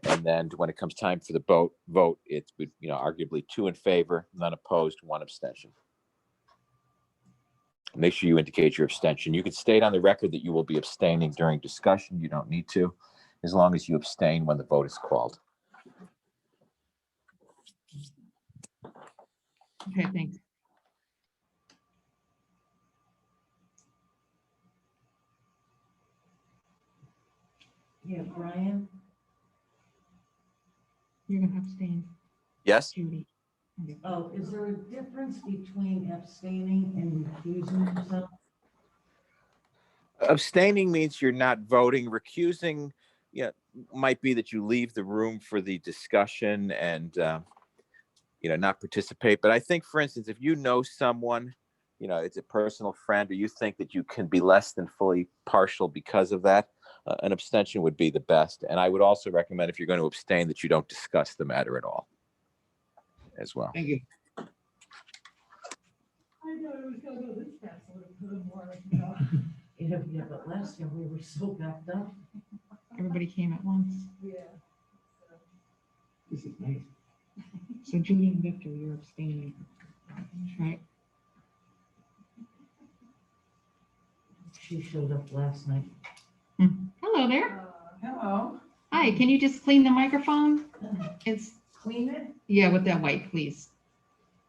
Speaker 4: And then when it comes time for the vote, it's, arguably 2 in favor, none opposed, 1 abstention. Make sure you indicate your abstention. You could state on the record that you will be abstaining during discussion. You don't need to, as long as you abstain when the vote is called.
Speaker 2: Okay, thanks.
Speaker 5: Yeah, Brian,
Speaker 2: You're gonna abstain,
Speaker 4: Yes?
Speaker 2: Judy. Okay.
Speaker 5: oh, is there a difference between abstaining and recusing yourself?
Speaker 4: Abstaining means you're not voting. Recusing, might be that you leave the room for the discussion and, not participate. But I think, for instance, if you know someone, it's a personal friend, or you think that you can be less than fully partial because of that, an abstention would be the best. And I would also recommend, if you're going to abstain, that you don't discuss the matter at all as well.
Speaker 8: Thank you.
Speaker 5: Yeah, but last year we were so backed up.
Speaker 2: Everybody came at once.
Speaker 8: This is nice.
Speaker 2: So Judy and Victor, you're abstaining, right?
Speaker 5: She showed up last night.
Speaker 2: Hello there.
Speaker 1: Hello.
Speaker 2: Hi, can you just clean the microphone? It's,
Speaker 1: Clean it?
Speaker 2: yeah, with that wipe, please.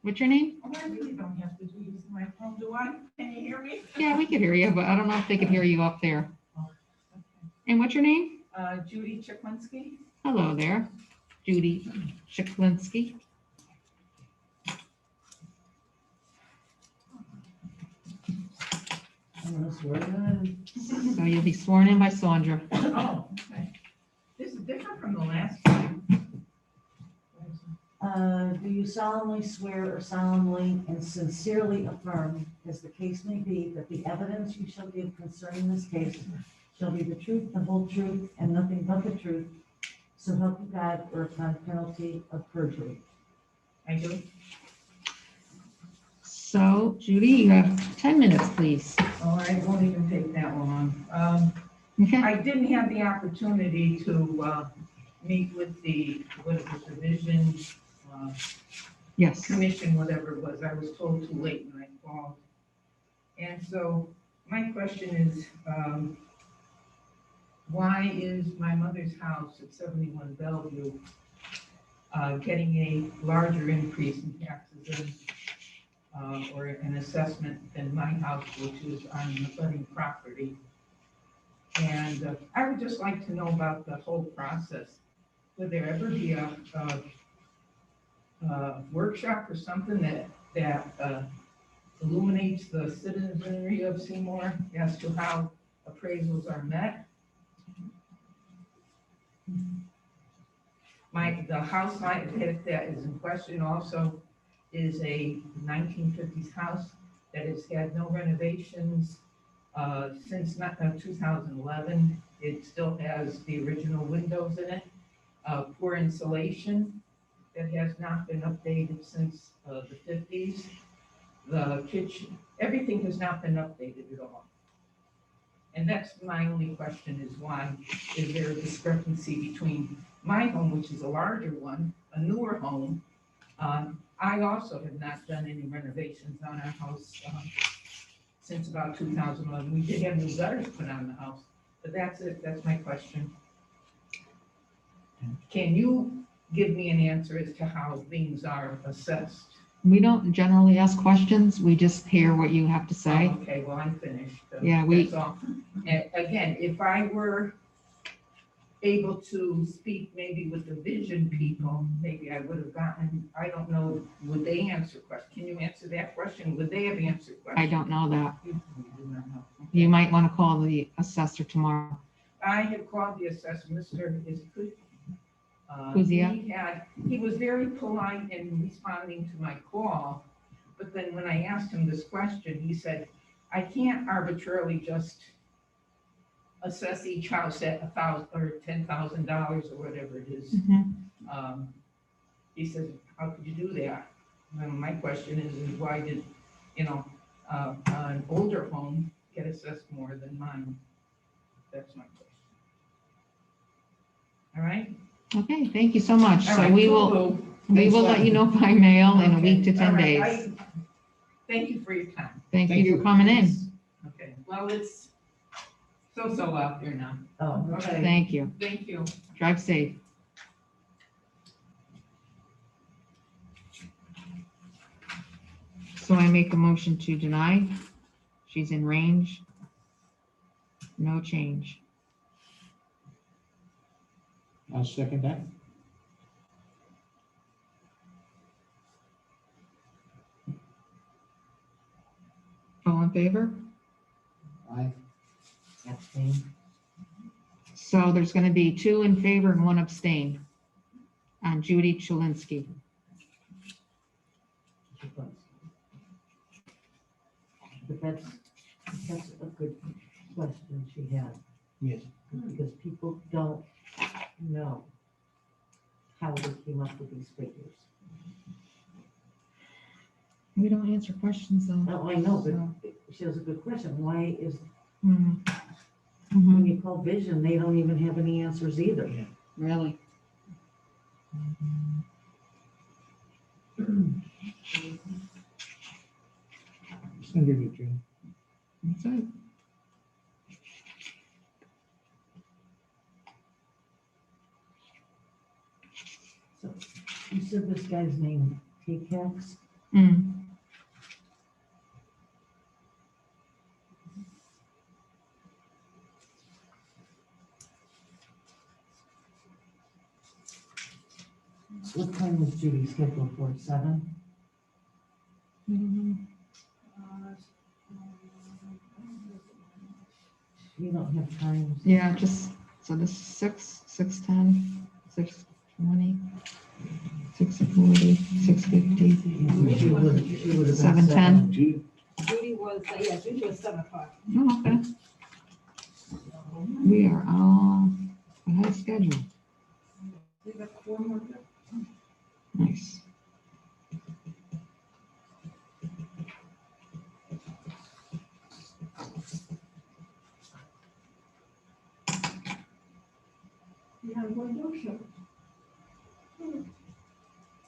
Speaker 2: What's your name?
Speaker 1: Oh, I really don't have to use my phone, do I? Can you hear me?
Speaker 2: Yeah, we could hear you, but I don't know if they could hear you up there. And what's your name?
Speaker 1: Judy Chiklinski.
Speaker 2: Hello there, Judy Chiklinski.
Speaker 5: I'm gonna swear to God.
Speaker 2: So you'll be sworn in by Sandra.
Speaker 1: Oh, okay. This is different from the last time.
Speaker 5: Do you solemnly swear or solemnly and sincerely affirm, as the case may be, that the evidence you shall give concerning this case shall be the truth, the whole truth, and nothing but the truth, so help you God, or upon penalty of perjury?
Speaker 1: I do.
Speaker 2: So Judy, you have 10 minutes, please.
Speaker 1: All right, won't even take that long.
Speaker 2: Okay.
Speaker 1: I didn't have the opportunity to meet with the, what it was, division,
Speaker 2: Yes.
Speaker 1: commission, whatever it was. I was told too late when I called. And so my question is, why is my mother's house at 71 Bellevue getting a larger increase in taxes or an assessment than my house, which is on the abutting property? And I would just like to know about the whole process. Would there ever be a workshop or something that illuminates the citizenry of Seymour as to how appraisals are met? The house that is in question also is a 1950s house that has had no renovations since 2011. It still has the original windows in it, poor insulation that has not been updated since the 50s. The kitchen, everything has not been updated at all. And that's my only question, is why is there a discrepancy between my home, which is a larger one, a newer home? I also have not done any renovations on our house since about 2011. We did have new gutters put on the house, but that's it. That's my question. Can you give me an answer as to how things are assessed?
Speaker 2: We don't generally ask questions. We just hear what you have to say.
Speaker 1: Oh, okay, well, I'm finished.
Speaker 2: Yeah,
Speaker 1: That's all. And again, if I were able to speak maybe with the vision people, maybe I would have gotten, I don't know, would they answer questions? Can you answer that question? Would they have answered questions?
Speaker 2: I don't know that.
Speaker 1: You do not know.
Speaker 2: You might want to call the assessor tomorrow.
Speaker 1: I had called the assessor, Mr.
Speaker 2: Kuzia?
Speaker 1: He was very polite in responding to my call, but then when I asked him this question, he said, I can't arbitrarily just assess each house at $1,000 or $10,000 or whatever it is. He says, how could you do that? And my question is why did, an older home get assessed more than mine? That's my question. All right?
Speaker 2: Okay, thank you so much.
Speaker 1: All
Speaker 2: So
Speaker 1: right,
Speaker 2: we
Speaker 1: cool.
Speaker 2: will let you know by mail in a week to
Speaker 1: Okay,
Speaker 2: 10
Speaker 1: all right.
Speaker 2: days.
Speaker 1: Thank you for your time.
Speaker 2: Thank you for coming in.
Speaker 1: Okay, well, it's so out there now.
Speaker 5: Oh, okay.
Speaker 2: Thank you.
Speaker 1: Thank you.
Speaker 2: Drive safe. So I make a motion to deny. She's in range. No change.
Speaker 8: I'll second that.
Speaker 2: All in favor?
Speaker 8: Aye.
Speaker 5: Abstain.
Speaker 2: So there's going to be 2 in favor and 1 abstain on Judy Chalinsky.
Speaker 5: But that's a good question she had,
Speaker 8: Yes.
Speaker 5: because people don't know how they came up with these figures.
Speaker 2: We don't answer questions though.
Speaker 5: Oh, I know, but she has a good question. Why is,
Speaker 2: Mhm.
Speaker 5: when you call vision, they don't even have any answers either.
Speaker 2: Really?
Speaker 8: Send her to June.
Speaker 2: That's it.
Speaker 5: So you said this guy's name, K-Cax?
Speaker 2: Mm.
Speaker 5: What time was Judy scheduled for? 7?
Speaker 2: Mhm.
Speaker 5: You don't have times.
Speaker 2: Yeah, just, so this is 6, 6:10, 6:20,
Speaker 9: 6:40, 6:50,
Speaker 8: She would have.
Speaker 9: 7:10.
Speaker 8: Judy,
Speaker 2: Judy was, Judy was 7 o'clock.
Speaker 9: Oh, okay. We are all ahead of schedule.
Speaker 2: We got 4 more.
Speaker 9: Nice.
Speaker 2: We have one more show.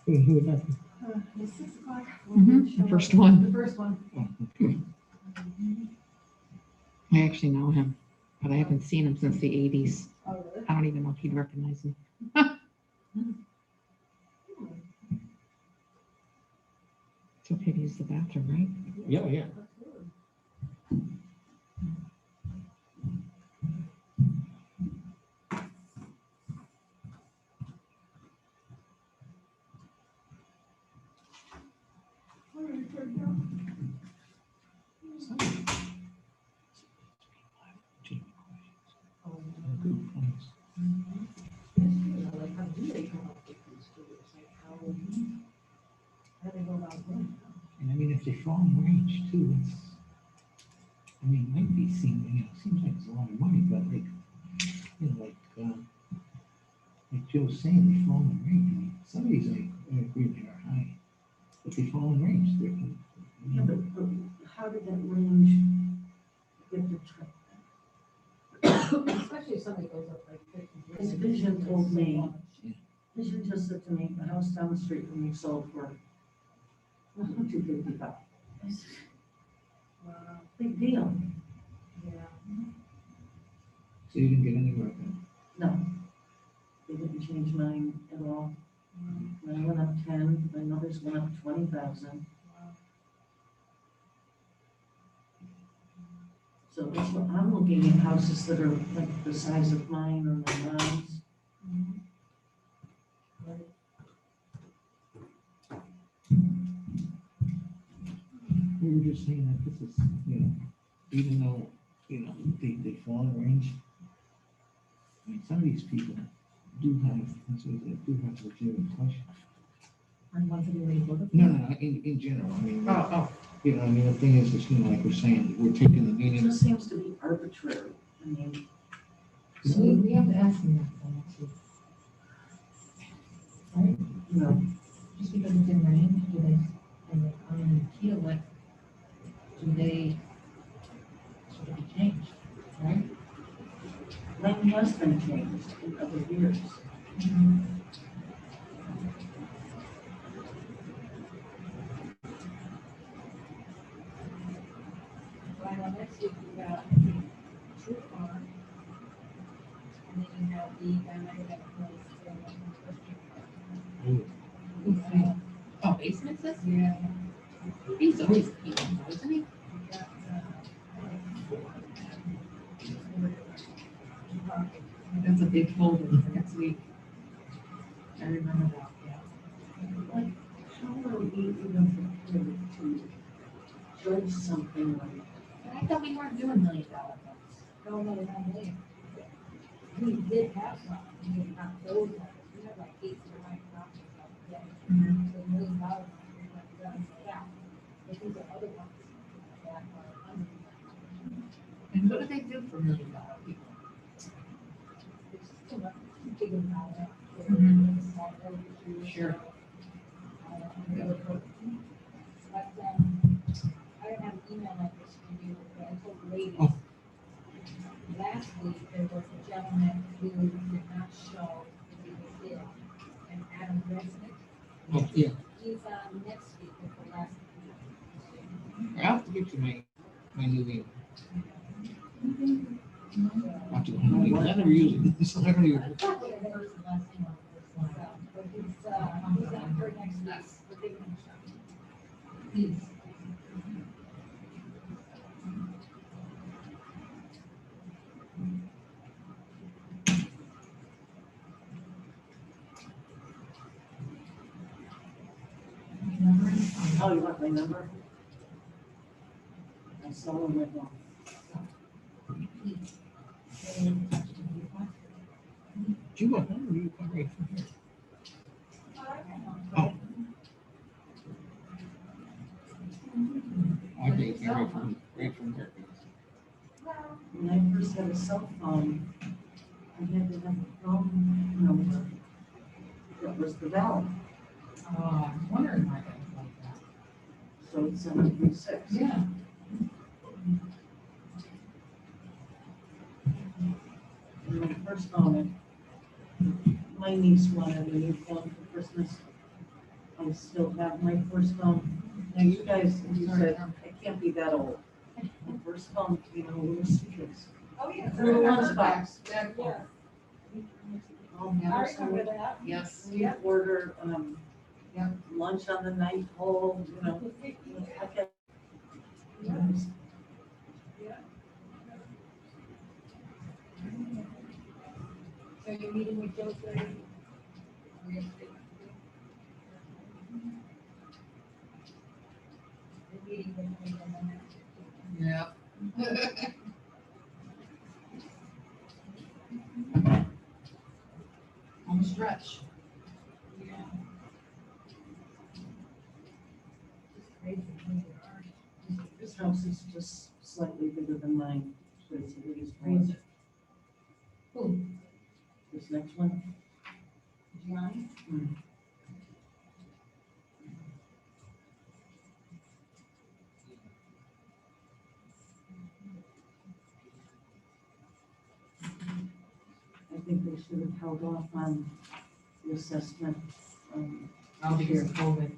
Speaker 8: who would that?
Speaker 2: The 6 o'clock.
Speaker 9: The first one.
Speaker 2: The first one.
Speaker 9: I actually know him, but I haven't seen him since the 80s.
Speaker 2: Oh, really?
Speaker 9: I don't even know if he'd recognize me. It's okay to use the bathroom, right?
Speaker 8: Yeah, yeah. Good points.
Speaker 2: Like, how do they come up with these figures? Like, how do they go about doing that?
Speaker 8: And I mean, if they fall in range too, it's, I mean, it might be seems like it's a lot of money, but like, like Joe was saying, they fall in range. I mean, some of these I agree they are high, but they fall in range.
Speaker 5: Yeah, but how did that range get determined?
Speaker 2: Especially if somebody goes up like 50.
Speaker 5: Because Vision told me, Vision just said to me, the house down the street from me sold for $255. I said,
Speaker 2: Wow,
Speaker 5: big deal.
Speaker 2: yeah.
Speaker 8: So you didn't get anywhere with that.
Speaker 5: No, they didn't change mine at all. Mine went up 10, my mother's went up 20,000. So that's what I'm looking at, houses that are like the size of mine or my mom's.
Speaker 8: We were just saying that this is, even though, they fall in range. I mean, some of these people do have, legitimate questions.
Speaker 2: And once again, they go to.
Speaker 8: No, in general, I mean.
Speaker 2: Oh.
Speaker 8: I mean, the thing is, like we're saying, we're taking the
Speaker 5: It
Speaker 8: meaning.
Speaker 5: just seems to be arbitrary. I mean,
Speaker 2: So we have to ask them that for next week. Right?
Speaker 5: you know,
Speaker 2: Just because it's in range, do they, and they come in and feel it, do they sort of be changed, right?
Speaker 5: land has been changed in other years.
Speaker 2: Right, well, next week we got True Farm. And then you have the dynamic that plays.
Speaker 9: Oh, basements is?
Speaker 2: Yeah.
Speaker 9: He's always people, isn't he? That's a big folder for next week. I remember that, yeah.
Speaker 5: Like, how are we even prepared to judge something like
Speaker 2: I thought we weren't doing $1 million ones. No, not million. We did have some, we did not those ones, we had like 8 or 9 properties out there. So $1 million, we went down for that. But these are other ones that are under.
Speaker 9: And what do they do for $1 million people?
Speaker 2: It's still not big about it.
Speaker 9: Sure.
Speaker 2: But, I don't have an email like this for you, but I told the ladies.
Speaker 8: Oh.
Speaker 2: Last week, there was a gentleman who did not show that he was ill, and Adam Resnick.
Speaker 8: Oh, yeah.
Speaker 2: He's on next week with the last.
Speaker 8: I'll have to get you my new email. I never use it. So I don't even.
Speaker 2: I thought that there was the last name on this one, but he's on for next week, the big one. He's.
Speaker 5: Oh, you want my number? I saw him with one.
Speaker 8: Do you want home or do you come right from here? Right from there.
Speaker 5: When I first had a cell phone, I had to have a phone number. That was the valve,
Speaker 9: Oh, I was wondering why that was like that.
Speaker 5: so it's 736.
Speaker 9: Yeah.
Speaker 5: And my first phone, my niece wanted a new phone for Christmas. I still have my first phone. Now, you guys, you said, I can't be that old. My first phone, you know, little suitcase.
Speaker 9: Oh, yeah.
Speaker 5: Little lunchbox.
Speaker 9: Yeah.
Speaker 5: I'll never remember
Speaker 9: that. Yes.
Speaker 5: We order,
Speaker 9: Yeah.
Speaker 5: lunch on the night hold, you know. Okay.
Speaker 9: So you're meeting with Joe today? Yeah. On the stretch. Yeah.
Speaker 5: This house is just slightly bigger than mine, so it's the biggest one.
Speaker 9: Who?
Speaker 5: This next one.
Speaker 9: Gianni?
Speaker 5: I think they should have held off on the assessment.
Speaker 9: Oh, because of COVID.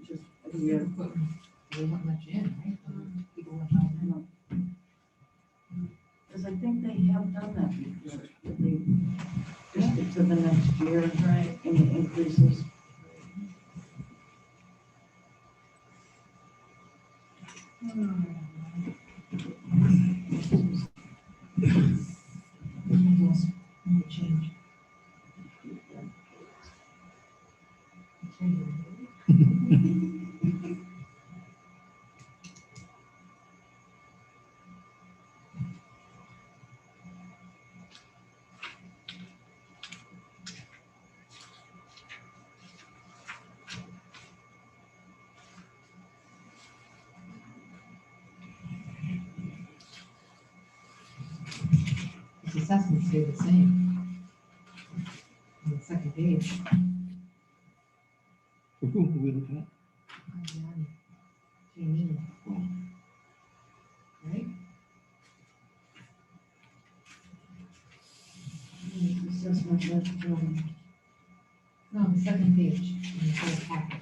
Speaker 5: Just a
Speaker 9: They
Speaker 5: year.
Speaker 9: were putting, there wasn't much in, right? People were home.
Speaker 5: Because I think they have done that before, but they just get to the next year, right, and it increases.
Speaker 9: Change. His assessments stay the same. On the second page.
Speaker 8: Who are we looking at?
Speaker 9: Jamie. Right?
Speaker 5: Assessment,
Speaker 9: No, the second page, on the whole packet.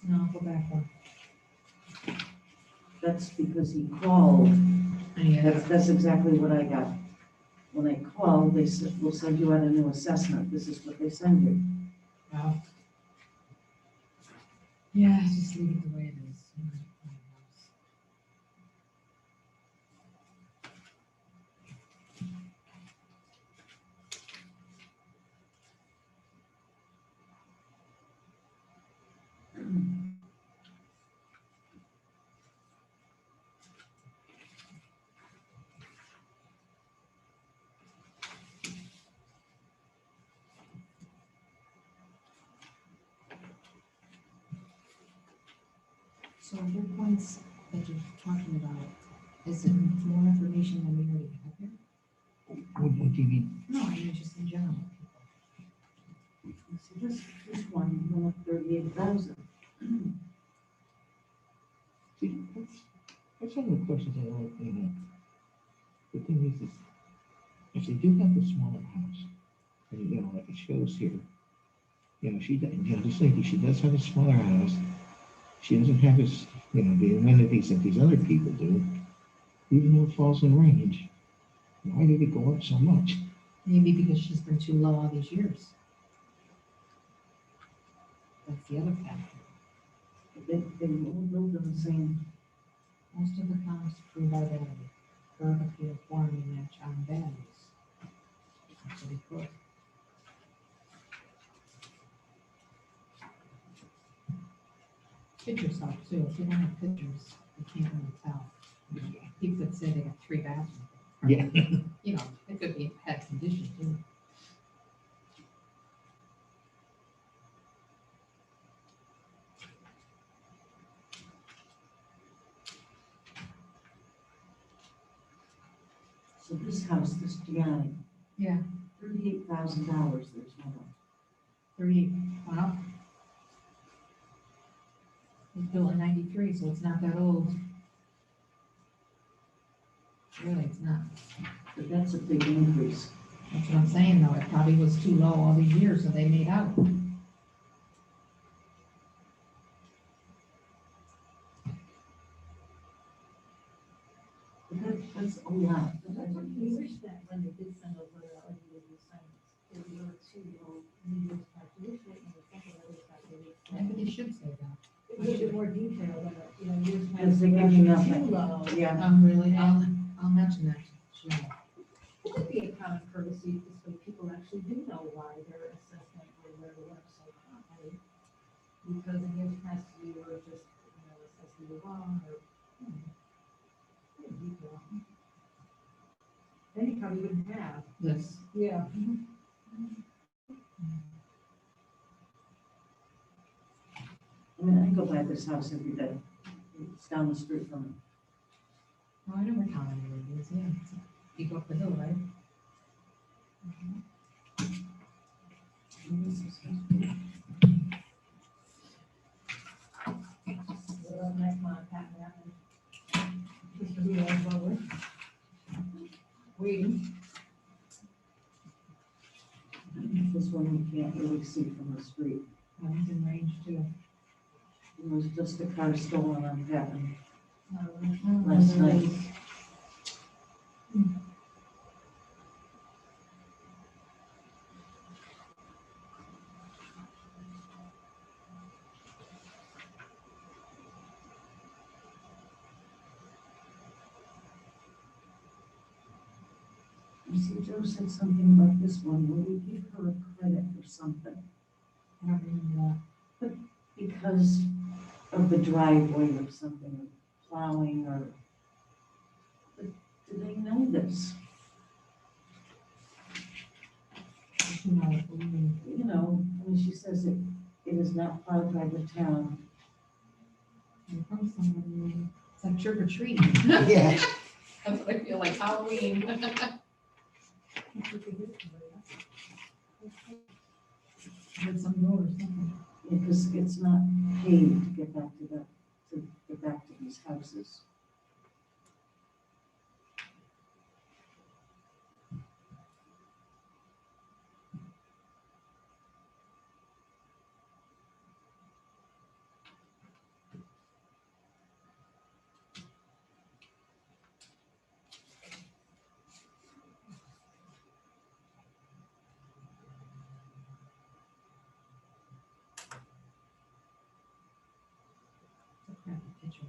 Speaker 9: No, go back one.
Speaker 5: that's because he called.
Speaker 9: Yeah.
Speaker 5: That's exactly what I got. When I called, they said, we'll send you out a new assessment. This is what they send you.
Speaker 9: Wow. Yeah, just leave it the way it is. So your points that you're talking about, is it more information than we already have here?
Speaker 8: What do you mean?
Speaker 9: No, I mean just in general.
Speaker 5: So this one went up 38,000.
Speaker 8: See, that's one of the questions I like, you know. The thing is, if they do have the smaller house, and you know, like it shows here, you know, this lady, she does have a smaller house. She doesn't have this, you know, the amenities that these other people do, even though it falls in range. Why did it go up so much?
Speaker 9: Maybe because she's been too low all these years. That's the other factor.
Speaker 5: They all build in the same.
Speaker 9: Most of the homes through vitality, curb appeal, forming match on values. That's what they put. Pictures help too. If you don't have pictures, you can't really tell. People that say they got 3 bathrooms.
Speaker 8: Yeah.
Speaker 9: You know, it could be bad condition too.
Speaker 5: So this house, this Gianni,
Speaker 9: Yeah,
Speaker 5: $38,000, there's no one.
Speaker 9: 38, wow. It was built in 93, so it's not that old. Really, it's not.
Speaker 5: But that's a big increase.
Speaker 9: That's what I'm saying, though. It probably was too low all these years, so they made out.
Speaker 5: But that's a lot.
Speaker 10: We wish that when they did send over, like you were saying, they were to, needed to wish it, and something that was
Speaker 9: I think you should say that.
Speaker 10: a little bit more detail than, years
Speaker 5: Because
Speaker 10: past.
Speaker 5: they give you
Speaker 10: Too
Speaker 5: nothing.
Speaker 10: low.
Speaker 5: Yeah.
Speaker 9: Really, I'll mention that. Sure.
Speaker 10: It would be a common courtesy, this way people actually do know why their assessment or whatever went so high. Because in years past, you were just, assessed you were wrong, or, pretty detail. Then you probably wouldn't have.
Speaker 9: This.
Speaker 10: Yeah.
Speaker 5: I mean, I go by this house every day. It's down the street from me.
Speaker 9: Oh, I know where Common Road is, yeah. You go up the hill, right?
Speaker 10: Well, next month, Pat, and just to be all over. Waiting.
Speaker 5: This one you can't really see from the street.
Speaker 9: One's in range too.
Speaker 5: There was just a car stolen on Patton
Speaker 9: Oh,
Speaker 5: last
Speaker 9: there
Speaker 5: night.
Speaker 9: is.
Speaker 5: You see, Joe said something about this one. Will we give her a credit for something?
Speaker 9: I don't remember that.
Speaker 5: Because of the driveway or something, or plowing or. But do they know this?
Speaker 9: You know, what we mean.
Speaker 5: You know, I mean, she says it is not plowed by the town.
Speaker 9: Here comes somebody. It's like trick or treat.
Speaker 5: Yeah.
Speaker 9: That's what I feel like Halloween. With some road or something.
Speaker 5: Because it's not paid to get back to get back to these houses.
Speaker 9: It's a crappy picture.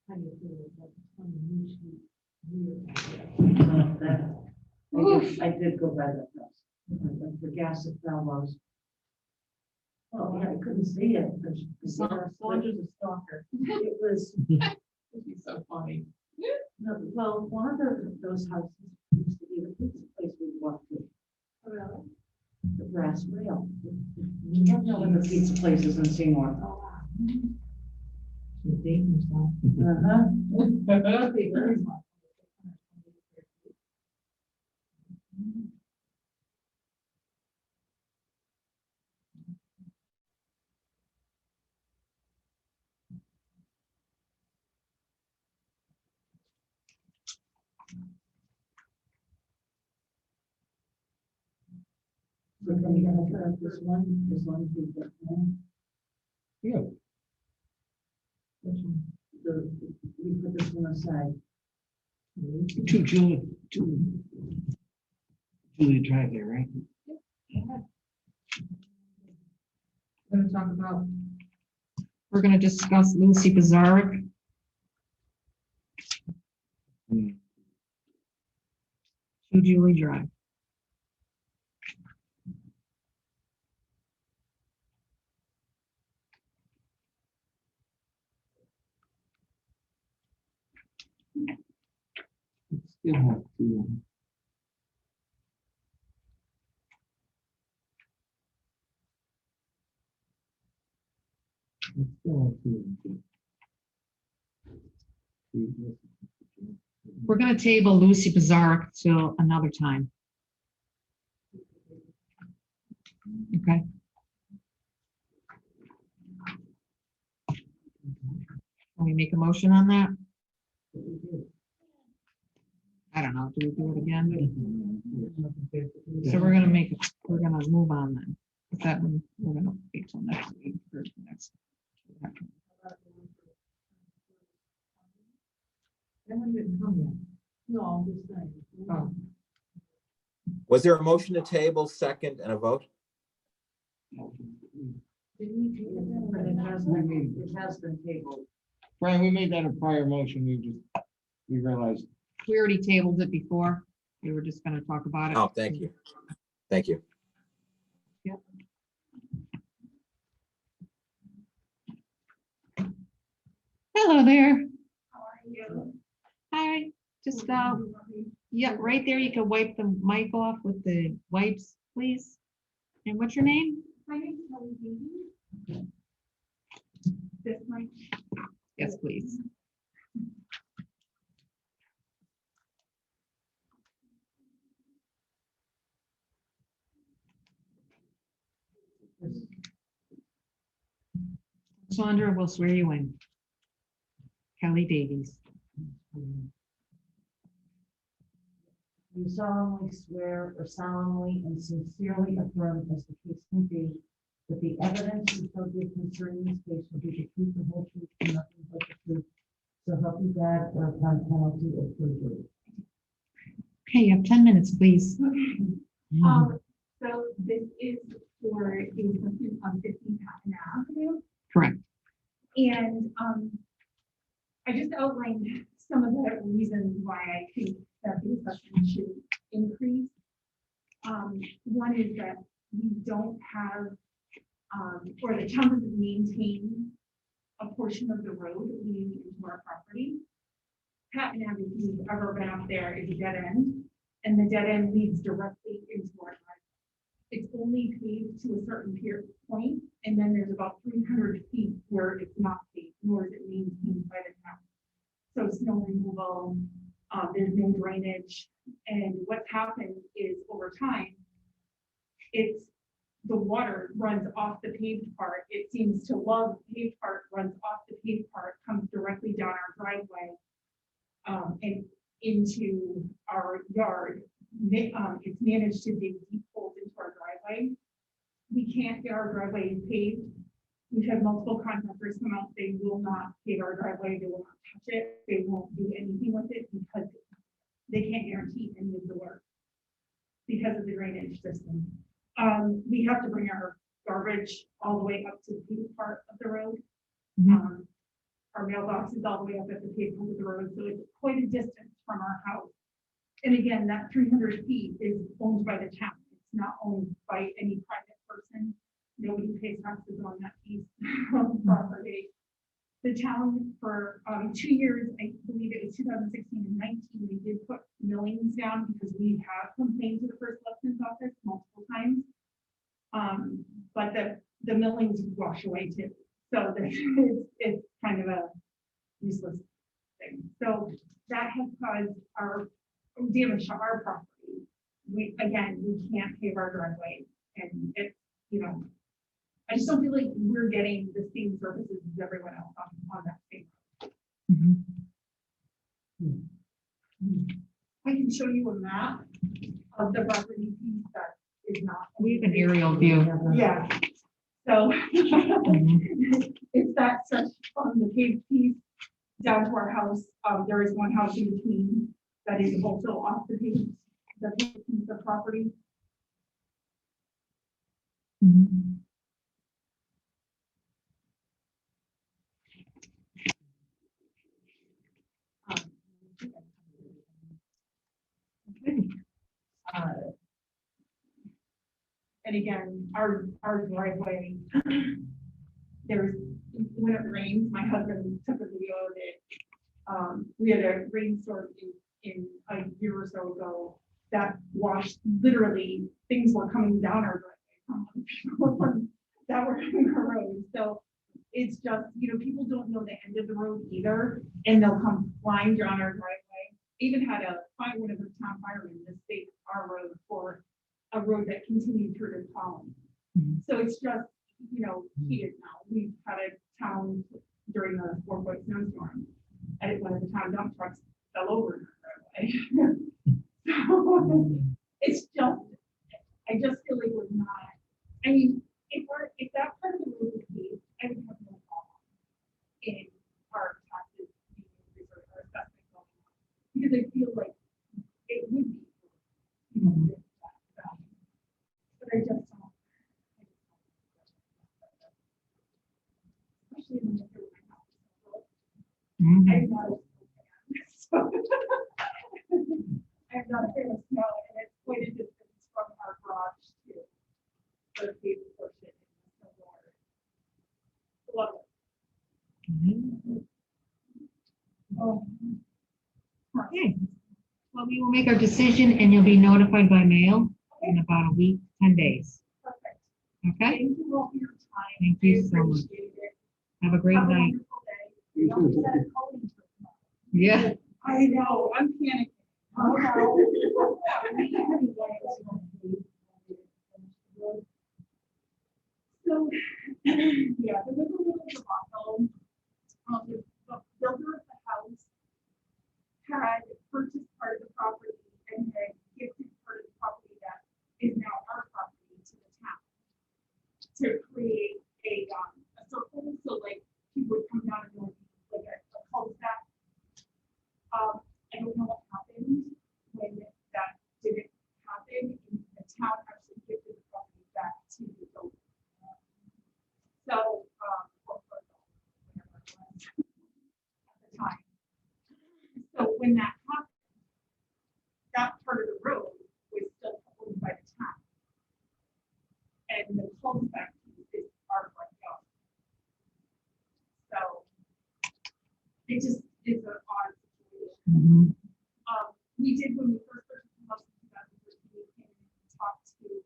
Speaker 10: How do you feel about unusually weird?
Speaker 5: I did go by that house. The gas at Falmouth. Oh, yeah, I couldn't see it.
Speaker 9: Sandra's a stalker.
Speaker 5: It was
Speaker 2: He's so funny.
Speaker 5: No, well, one of those houses used to be the pizza place we walked to,
Speaker 7: Really?
Speaker 5: the Brass Rail. You have no other pizza places in Seymour.
Speaker 7: Oh, wow.
Speaker 8: So Dayton's not.
Speaker 5: Uh-huh. So can you have this one, to the,
Speaker 8: Yeah.
Speaker 5: which one? We put this one aside.
Speaker 8: To Julia Drive there, right?
Speaker 2: We're gonna discuss Lucy Pizarnik.
Speaker 8: Hmm.
Speaker 2: 2 Julie Drive.
Speaker 8: Still have to. Still have to.
Speaker 2: We're gonna table Lucy Pizarnik till another time. Okay. Can we make a motion on that? I don't know, do we do it again? So we're gonna move on then. If that one, we're gonna wait till next week for the next.
Speaker 5: That one didn't come yet. No, I'm just saying.
Speaker 2: Oh.
Speaker 4: Was there a motion to table, second, and a vote?
Speaker 5: Didn't we take it then? But it has been tabled.
Speaker 8: Brian, we made that a prior motion, we realized.
Speaker 2: We already tabled it before. We were just gonna talk about it.
Speaker 4: Oh, thank you. Thank you.
Speaker 2: Hello there.
Speaker 7: How are you?
Speaker 2: Hi, just, yeah, right there, you can wipe the mic off with the wipes, please. And what's your name?
Speaker 7: My name's Kelly Davies. This mic.
Speaker 2: Yes, please. Sandra will swear you in. Kelly Davies.
Speaker 5: You solemnly swear or solemnly and sincerely affirm, as the case may be, that the evidence you shall give concerning this case will be the truth, the whole truth, and nothing but the truth. So help you God, or upon penalty of perjury.
Speaker 2: Okay, you have 10 minutes, please.
Speaker 7: So this is for the construction on 15 Patton Avenue.
Speaker 2: Correct.
Speaker 7: And I just outlined some of the reasons why I think that the assessment should increase. One is that we don't have, or the town doesn't maintain a portion of the road leading into our property. Patton Avenue, if you've ever been up there, is a dead end, and the dead end leads directly into our driveway. It's only paved to a certain point, and then there's about 300 feet where it's not paved, nor is it maintained by the town. So snow removal, there's no drainage, and what's happened is over time, the water runs off the paved part. It seems to love the paved part, runs off the paved part, comes directly down our driveway, and into our yard. It's managed to dig deep holes into our driveway. We can't get our driveway paved. We've had multiple contractors come out, they will not pave our driveway, they will not touch it, they won't do anything with it because they can't guarantee any of the work because of the drainage system. We have to bring our garbage all the way up to the paved part of the road. Our mailbox is all the way up at the paved part of the road, so it's quite a distance from our house. And again, that 300 feet is owned by the town. It's not owned by any private person. Nobody pays taxes on that piece of property.
Speaker 11: the town for 2 years, I believe it was 2016 and 19, we did put millings down because we have complained to the first selectman's office multiple times. But the millings wash away too. So it's kind of a useless thing. So that has caused our damage to our property. We can't pave our driveway, and it's, I just don't feel like we're getting the same services as everyone else on that same road. I can show you a map of the property piece that is not.
Speaker 2: We have an aerial view.
Speaker 11: Yeah. So it's that stretch from the paved piece down to our house. There is one house in between that is also off the paved piece of property. And again, our driveway, when it rains, my husband took a video of it. We had a rainstorm in a year or so ago that washed, literally, things were coming down our driveway that were in the road. So it's just, people don't know the end of the road either, and they'll come flying down our driveway. Even had one of the town firemen mistake our road for a road that continued through the town. So it's just, heated now. We've had a town during the 4-foot snowstorm, and one of the town dump trucks fell over in our driveway. So it's just, I just feel like we're not, if that part of the road was paved, I would have no problem in our taxes being increased or our assessment going up, because I feel like it would be. But I just don't. Especially when you're in my house. I'm not a fan. So I'm not a fan of snow, and it's quite a distance from our garage to the paved portion in the snow. Love it. Oh.
Speaker 2: Okay. Well, we will make our decision and you'll be notified by mail in about a week, 10 days.
Speaker 11: Perfect.
Speaker 2: Okay?
Speaker 11: Thank you all for your time.
Speaker 2: Thank you
Speaker 11: I
Speaker 2: so much.
Speaker 11: appreciate it.
Speaker 2: Have a great
Speaker 11: Have a
Speaker 2: night.
Speaker 11: wonderful day. You know, we said calling for tomorrow.
Speaker 2: Yeah.
Speaker 11: I know, I'm panicking. So, yeah, the little debacle, the builder of the house had purchased part of the property and had gifted part of the property that is now our property to the town to create a circle, so like people would come down and go like a cul-de-sac. I don't know what happened when that didn't happen. The town actually gifted the property back to the builder. So, whatever it was at the time. So when that happened, that part of the road was still owned by the town. And the cul-de-sac is our front yard. So it just is an odd situation. We did, when we first purchased the house in 2013, we came and talked to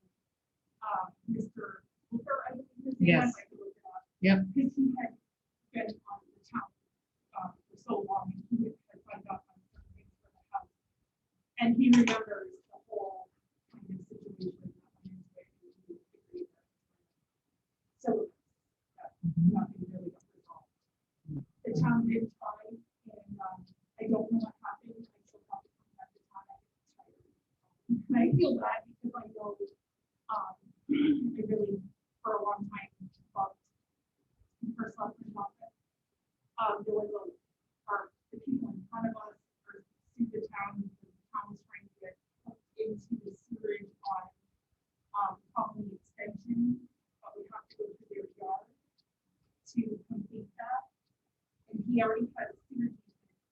Speaker 11: Mr. Hooper, I believe his name
Speaker 2: Yes.
Speaker 11: was. I could look it up.
Speaker 2: Yep.
Speaker 11: Because he had been on the town for so long, and he had signed up on certain things for the house. And he remembers the whole kind of situation that went into it, and he agreed that. So nothing really got resolved. The town did try, and I don't know what happened. I still have to come back to town. And I feel bad because I know, I really, for a long time, loved her selectman's office. There was the people in front of us, or the town was trying to get hooked into the sewerage on Colony Extension, but we have to go to their yard to complete that. And he already has sewerage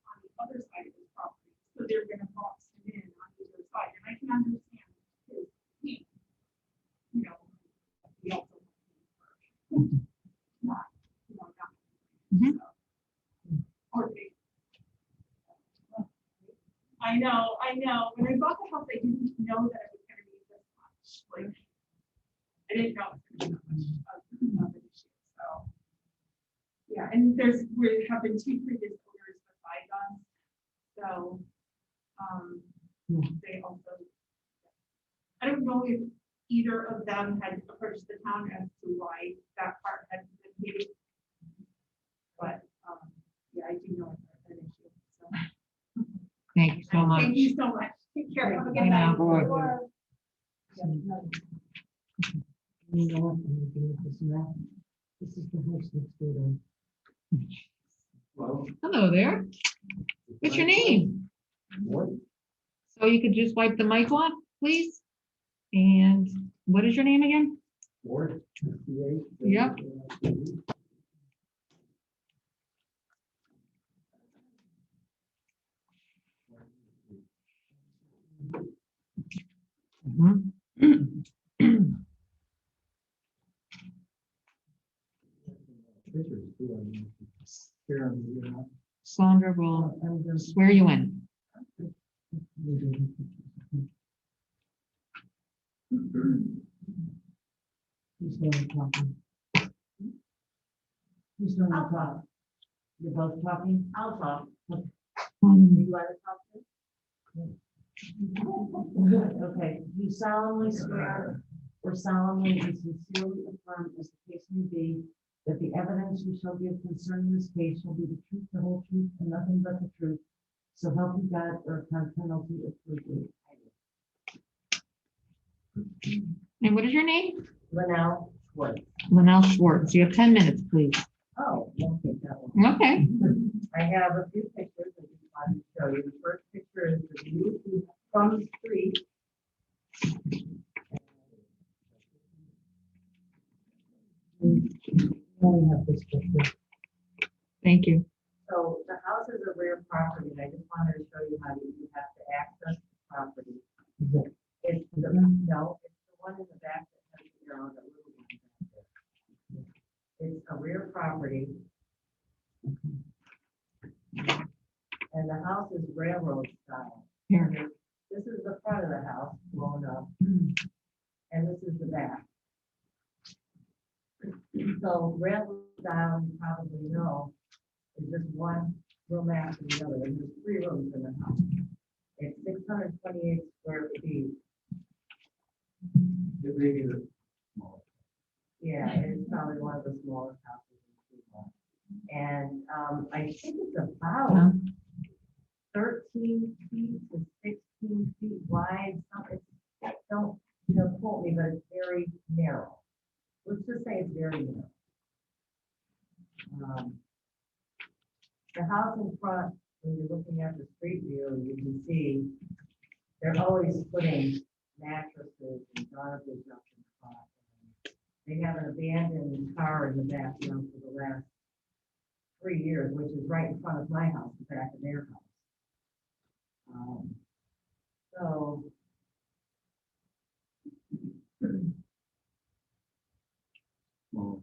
Speaker 11: on the other side of his property, so they're gonna box him in on the other side, and I can understand his pain. We also not. So Courtney. I know. When I bought the house, I didn't know that it was gonna be this much, like, I didn't know it was gonna be that much of an issue, so. Yeah, and we have been two previous owners beside us, so, they also. I don't know if either of them had approached the town as to why that part had been paid. But, yeah, I do know it's an issue, so.
Speaker 2: Thank you so much.
Speaker 11: Thank you so much. Take care. Have a good
Speaker 2: I
Speaker 11: night.
Speaker 2: know.
Speaker 5: You know what, I'm gonna give this map. This is the house next door to.
Speaker 6: Well,
Speaker 2: Hello there. What's your name?
Speaker 6: what?
Speaker 2: So you could just wipe the mic off, please? And what is your name again?
Speaker 6: Ward, 68.
Speaker 2: Yep. Mhm.
Speaker 6: Pictures, too, I mean, here, you know.
Speaker 2: Sandra will swear you in.
Speaker 5: Who's going to talk? Who's going to talk? You're both talking? I'll talk. You want to talk to? Okay, you solemnly swear or solemnly and sincerely affirm, as the case may be, that the evidence you shall give concerning this case shall be the truth, the whole truth, and nothing but the truth. So help you God, or upon penalty of perjury.
Speaker 2: And what is your name?
Speaker 5: Linnell Schwartz.
Speaker 2: Linnell Schwartz. You have 10 minutes, please.
Speaker 5: Oh, won't take that one.
Speaker 2: Okay.
Speaker 5: I have a few pictures I just wanted to show you. The first picture is the view from the street. I only have this picture.
Speaker 2: Thank you.
Speaker 5: So the house is a rear property, and I just wanted to show you how you have to access the property. It's the, no, it's the one in the back that has the arrow, that little one back there. It's a rear property. And the house is railroad style.
Speaker 2: Here.
Speaker 5: This is the front of the house blown up. And this is the back. So railroad style, you probably know, is just one room after the other. And there's 3 rooms in the house. It's 628 square feet.
Speaker 6: It may be the smallest.
Speaker 5: Yeah, it's probably one of the smallest houses in Fremont. And I think it's about 13 feet to 16 feet wide. Don't quote me, but it's very narrow. Let's just say it's very narrow. The house in front, when you're looking at the street view, you can see they're always putting mattresses and garbage up in front. They have an abandoned car in the backyard for the last 3 years, which is right in front of my house, the back of their house. So.
Speaker 6: Small.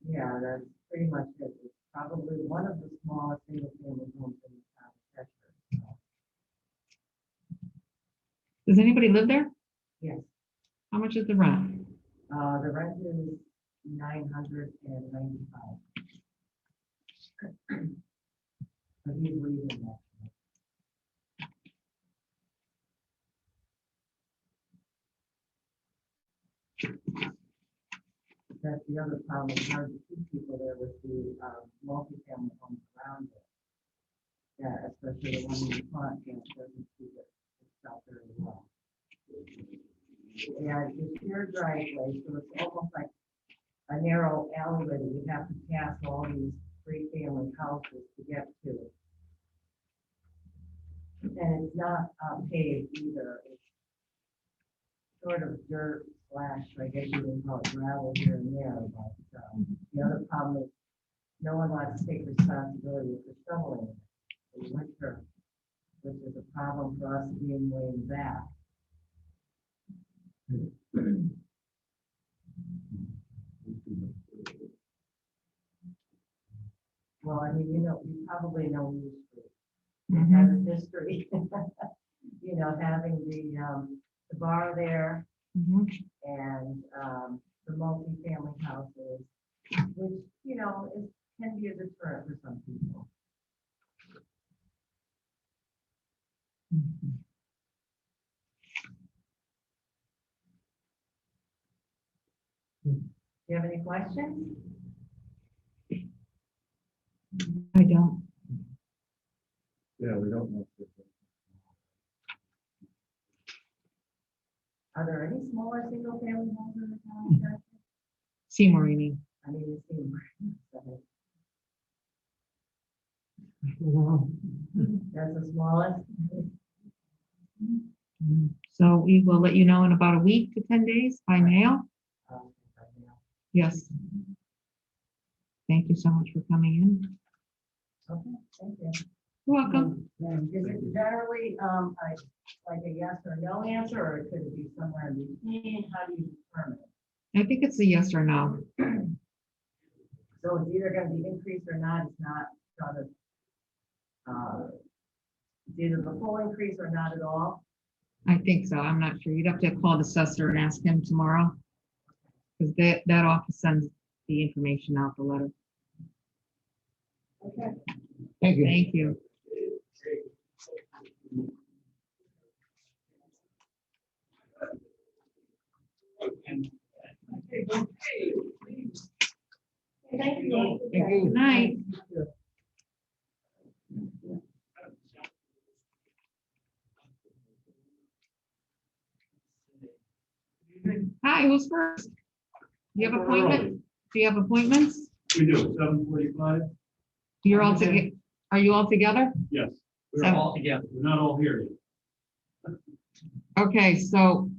Speaker 5: Yeah, that's pretty much it. It's probably one of the smallest single-family homes in the town of Cheshire. So,
Speaker 2: Does anybody live there?
Speaker 5: yes,
Speaker 2: How much is the rent?
Speaker 5: the rent is $995. But he's leaving that. That's the other problem, it's hard to keep people there with the multifamily homes around it. Yeah, especially the one in the front, and it doesn't see it itself very well. Yeah, it's a shared driveway, so it's almost like a narrow alleyway that you have to pass all these 3-family houses to get to. And it's not paved either, it's sort of dirt slash, I guess you would call it gravel here and there, but the other problem is no one wants to take responsibility for shoveling it in winter, which is a problem for us being way in the back. Well, I mean, you probably know New Street.
Speaker 2: Mhm.
Speaker 5: Has a history, having the bar there
Speaker 2: Mhm.
Speaker 5: and, the multi-family houses, which, can be a deterrent for some people.
Speaker 2: Mhm.
Speaker 5: Do you have any questions?
Speaker 2: I don't.
Speaker 3: Yeah, we don't know.
Speaker 5: Are there any smaller single-family homes in the town? Jessica?
Speaker 2: Seymour, you mean?
Speaker 5: I mean, it's in.
Speaker 2: Well,
Speaker 5: That's the smallest.
Speaker 2: so we will let you know in about a week to 10 days by mail.
Speaker 5: um, right now.
Speaker 2: Yes. Thank you so much for coming in.
Speaker 5: Okay, thank you.
Speaker 2: You're welcome.
Speaker 5: Is it generally, like a yes or no answer, or could it be somewhere in between? How do you determine it?
Speaker 2: I think it's a yes or no.
Speaker 5: So it's either gonna be increased or not, it's not gonna, it's either the full increase or not at all.
Speaker 2: I think so. I'm not sure. You'd have to call the assessor and ask him tomorrow. Because that office sends the information out, the letter.
Speaker 5: Okay.
Speaker 8: Thank you.
Speaker 2: Thank you.
Speaker 5: Thank you.
Speaker 8: Thank you.
Speaker 2: Good night. Hi, who's first? Do you have appointment? Do you have appointments?
Speaker 3: We do, 7:45?
Speaker 2: You're all together. Are you all together?
Speaker 3: Yes. We're
Speaker 2: Seven.
Speaker 3: all together. We're not all here yet.
Speaker 2: Okay, so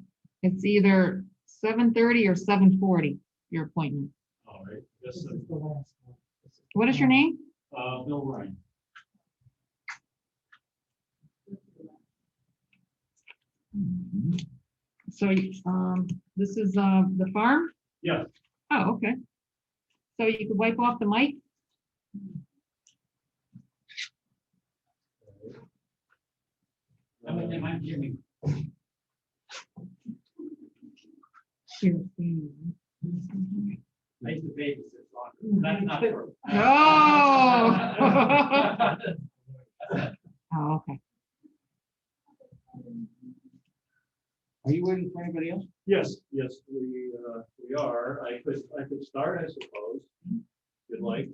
Speaker 2: it's either 7:30 or 7:40, your appointment.
Speaker 3: All right. Yes,
Speaker 5: This
Speaker 3: sir.
Speaker 5: is the last one.
Speaker 2: What is your name?
Speaker 3: Bill Ryan.
Speaker 2: So, this is, the farm?
Speaker 3: Yes.
Speaker 2: Oh, okay. So you could wipe off the mic?
Speaker 3: I'm Jimmy.
Speaker 2: Here.
Speaker 3: I used to babysit, so that's not true.
Speaker 2: Oh, okay.
Speaker 8: Are you waiting for anybody else?
Speaker 3: Yes, yes, we are. I could start, I suppose, if you'd like.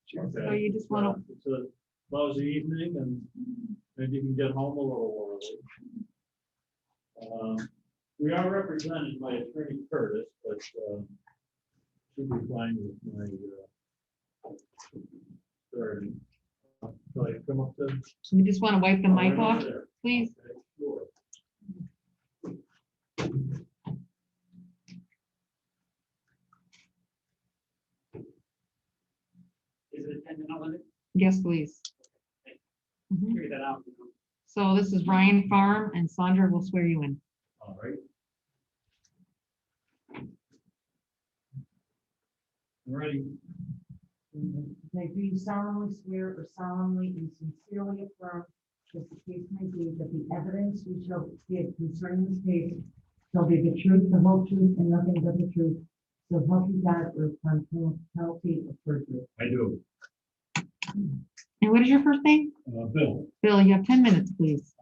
Speaker 2: Sure. So
Speaker 3: Okay.
Speaker 2: you just want to,
Speaker 3: It's a lousy evening and maybe you can get home a little early. We are represented by Attorney Curtis, but should be fine with my attorney. So I come up to.
Speaker 2: we just want to wipe the mic off,
Speaker 3: There.
Speaker 2: please?
Speaker 3: Okay, sure. Is it attendant on it?
Speaker 2: Yes, please. Mhm.
Speaker 3: Figure that out.
Speaker 2: So this is Ryan Farm and Sandra will swear you in.
Speaker 3: All right. Ready?
Speaker 5: Okay, do you solemnly swear or solemnly and sincerely affirm, as the case may be, that the evidence we shall give concerning this case shall be the truth, the whole truth, and nothing but the truth? So help you God or upon penalty of perjury.
Speaker 3: I do.
Speaker 2: And what is your first name?
Speaker 3: Bill,
Speaker 2: Bill, you have 10 minutes, please.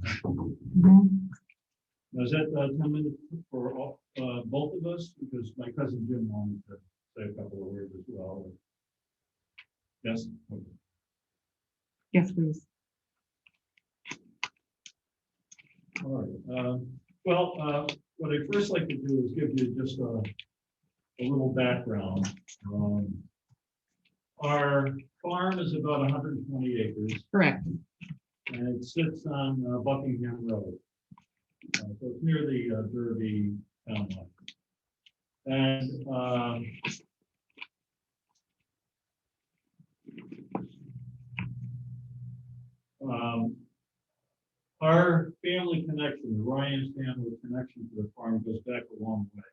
Speaker 2: Mhm.
Speaker 3: is that 10 minutes for both of us? Because my cousin Jim wanted to say a couple of words as well. Yes? Okay.
Speaker 2: Yes, please.
Speaker 3: All right. Well, what I'd first like to do is give you just a little background. Our farm is about 120 acres
Speaker 2: Correct.
Speaker 3: and it sits on Buckingham Road. So it's near the Derby town line. And our family connection, the Ryan's family connection to the farm goes back a long way.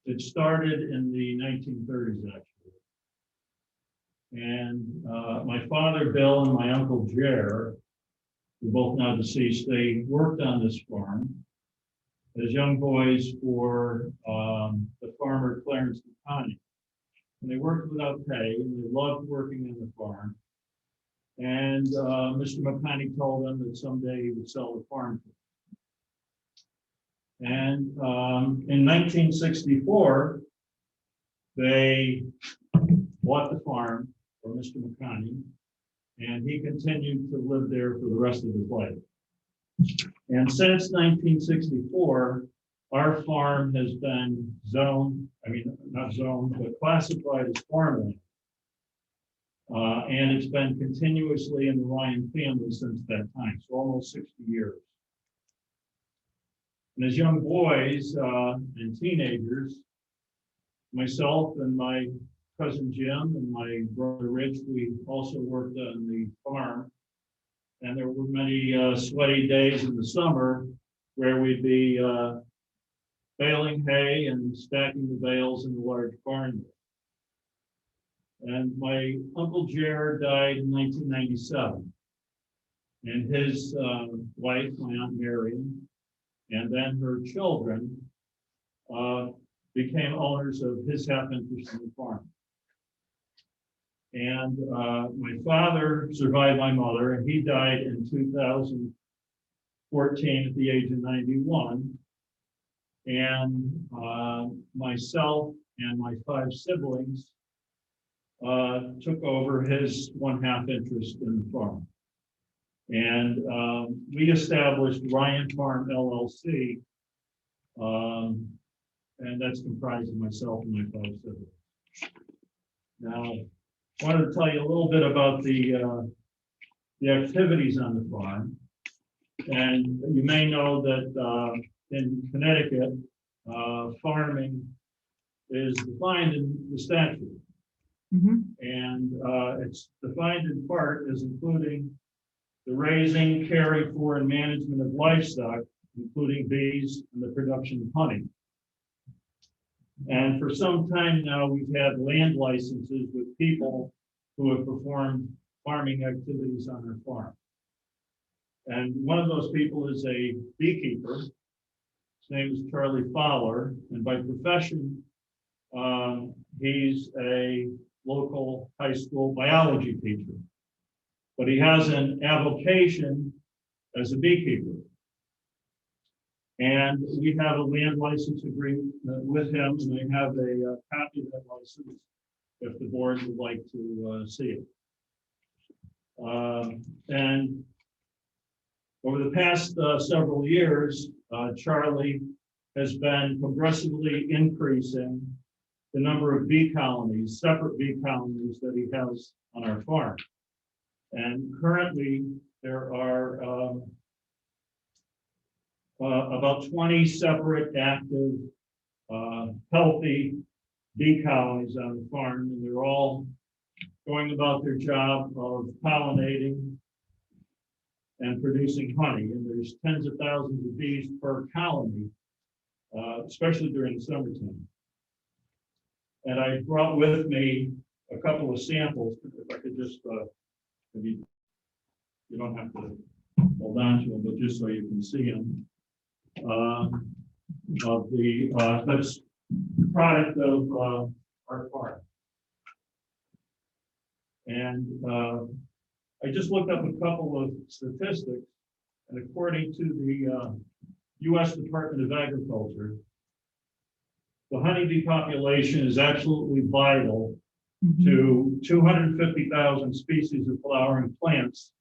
Speaker 3: It started in the 1930s, actually.
Speaker 12: And my father, Bill, and my uncle Jer, who are both now deceased, they worked on this farm as young boys for the farmer Clarence McConney. And they worked without pay, and they loved working on the farm. And Mr. McConney told them that someday he would sell the farm. And in 1964, they bought the farm from Mr. McConney, and he continued to live there for the rest of his life. And since 1964, our farm has been zoned, I mean, not zoned, but classified as farmland. And it's been continuously in the Ryan family since that time, so almost 60 years. And as young boys and teenagers, myself and my cousin Jim and my brother Rich, we also worked on the farm. And there were many sweaty days in the summer where we'd be baling hay and stacking the bales in the large barn. And my Uncle Jared died in 1997. And his wife, my Aunt Marion, and then her children became owners of his half interest in the farm. And my father survived my mother, and he died in 2014 at the age of 91. And myself and my 5 siblings took over his 1/2 interest in the farm. And we established Ryan Farm LLC, and that's comprised of myself and my 5 siblings. Now, I wanted to tell you a little bit about the activities on the farm. And you may know that in Connecticut, farming is defined in the statute. And it's defined in part as including the raising, caring for, and management of livestock, including bees and the production of honey. And for some time now, we've had land licenses with people who have performed farming activities on our farm. And one of those people is a beekeeper. His name is Charlie Fowler, and by profession, he's a local high school biology teacher. But he has an avocation as a beekeeper. And we have a land license agreement with him, and I have a copy of that license if the board would like to see it. And over the past several years, Charlie has been progressively increasing the number of bee colonies, separate bee colonies that he has on our farm. And currently, there are about 20 separate active, healthy bee colonies on the farm, and they're all going about their job of pollinating and producing honey. And there's tens of thousands of bees per colony, especially during the summertime. And I brought with me a couple of samples, if I could just, maybe you don't have to hold on to them, but just so you can see them. Of the that's product of our farm. And I just looked up a couple of statistics, and according to the U.S. Department of Agriculture, the honeybee population is absolutely vital to 250,000 species of flowering plants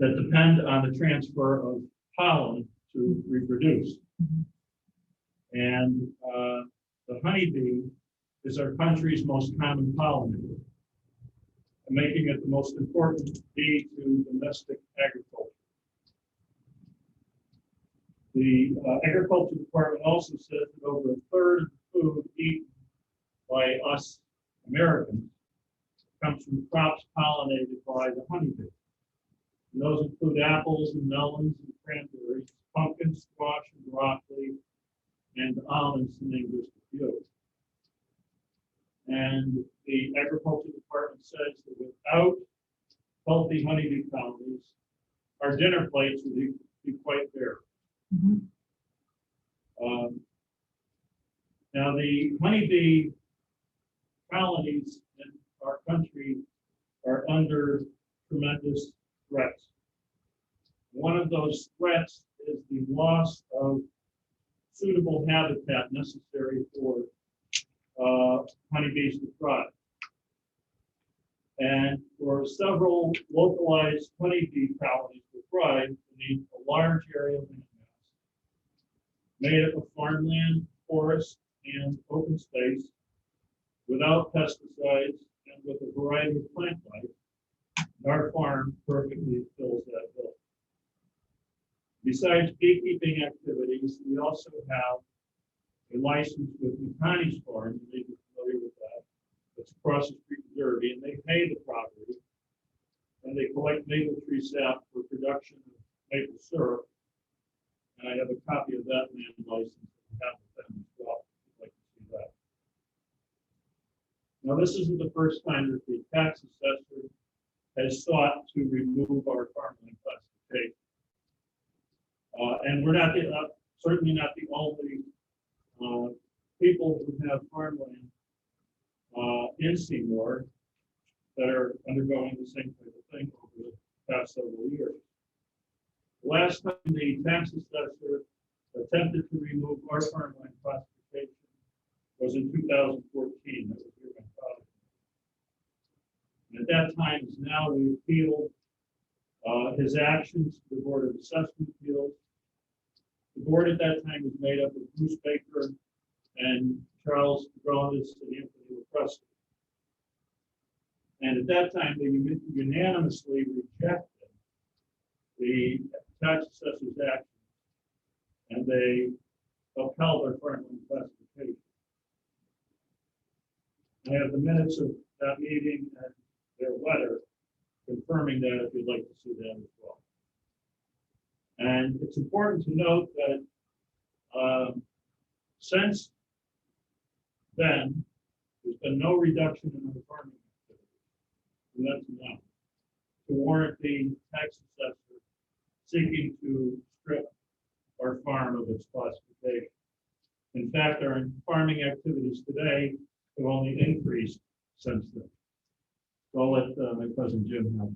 Speaker 12: that depend on the transfer of pollen to reproduce. And the honeybee is our country's most common pollinator, making it the most important bee to domestic agriculture. The agriculture department also says that over 1/3 of the food eaten by us Americans comes from crops pollinated by the honeybee. And those include apples and melons and cranberries, pumpkin, squash, and broccoli, and almonds, to name just a few. And the agriculture department says that without healthy honeybee colonies, our dinner plates would be quite bare.
Speaker 5: Mhm.
Speaker 12: Now, the honeybee colonies in our country are under tremendous threats. One of those threats is the loss of suitable habitat necessary for honeybees to thrive. And for several localized honeybee colonies to thrive, you need a large area of land mass made up of farmland, forest, and open space without pesticides and with a variety of plant life. Our farm perfectly fills that bill. Besides beekeeping activities, we also have a license with Mutani's Farm, you may be familiar with that. It's across the street in Derby, and they pay the property. And they collect maple tree sap for production of maple syrup. And I have a copy of that land license that we have with them as well, if you'd like to see that. Now, this isn't the first time that the tax assessor has sought to remove our farmland classification. And we're not, certainly not the only people who have farmland in Seymour that are undergoing the same type of thing over the past several years. The last time the tax assessor attempted to remove our farmland classification was in 2014. That was here in college. And at that time, as now, we appealed his actions to the Board of Assessment Appeals. The board at that time was made up of Bruce Baker and Charles Gronis and Anthony LaPresta. And at that time, they unanimously rejected the tax assessor's action, and they upheld our farmland classification. I have the minutes of that meeting and their letter confirming that, if you'd like to see that as well. And it's important to note that since then, there's been no reduction in our farming activity. And that's enough to warrant the tax assessor seeking to strip our farm of its classification. In fact, our farming activities today have only increased since then. So I'll let my cousin Jim have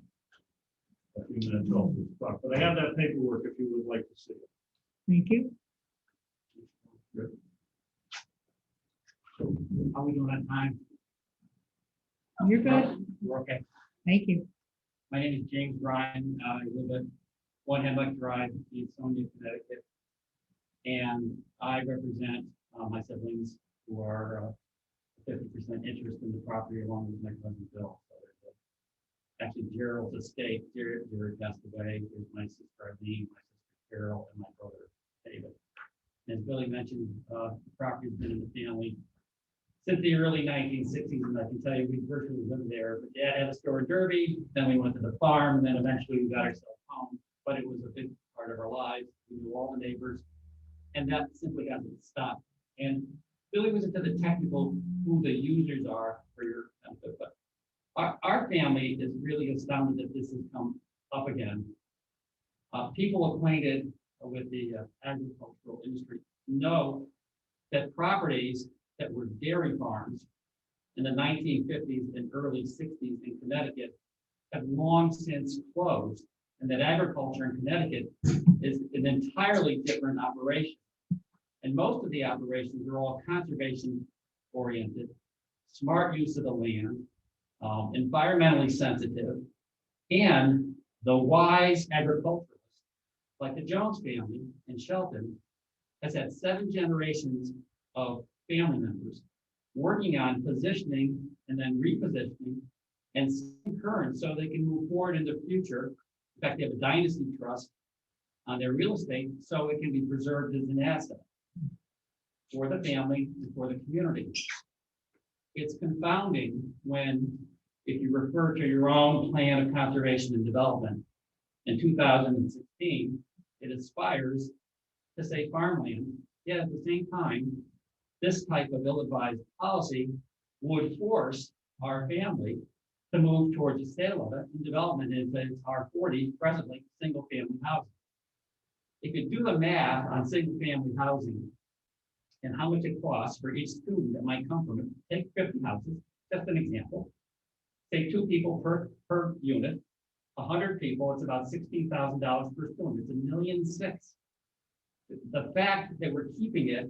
Speaker 12: a few minutes also to talk, but I have that paperwork if you would like to see it.
Speaker 5: Thank you.
Speaker 12: Good.
Speaker 13: So how are we doing on time?
Speaker 5: You're good.
Speaker 13: We're okay.
Speaker 5: Thank you.
Speaker 13: My name is James Ryan. I live at 1 Hemlock Drive in Sonia, Connecticut. And I represent my siblings who are 50% interest in the property along with my cousin Bill. So there's actually Gerald's estate. Jared passed away. There's my sister Eileen, my sister Carol, and my brother David. As Billy mentioned, the property's been in the family since the early 1960s, and I can tell you we virtually lived there. But Dad had a store in Derby, then we went to the farm, and then eventually we got ourselves home. But it was a big part of our lives. We knew all the neighbors, and that simply had to stop. And Billy was into the technical, who the users are for your benefit, but our family is really astounded that this has come up again. People acquainted with the agricultural industry know that properties that were dairy farms in the 1950s and early 60s in Connecticut have long since closed, and that agriculture in Connecticut is an entirely different operation. And most of the operations are all conservation oriented, smart use of the land, environmentally sensitive, and the wise agriculturalist, like the Jones family in Shelton, has had 7 generations of family members working on positioning and then repositioning and current so they can move forward into the future. In fact, they have a dynasty trust on their real estate so it can be preserved as an asset for the family and for the community. It's confounding when, if you refer to your own plan of conservation and development in 2016, it aspires to say farmland, yet at the same time, this type of ill-advised policy would force our family to move towards the sale of it and development into our 40 presently single-family housing. If you do the math on single-family housing and how much it costs for each student that might come from it, take 50 houses, just an example. Say 2 people per unit, 100 people, it's about $16,000 per student. It's $1.6 million. The fact that we're keeping it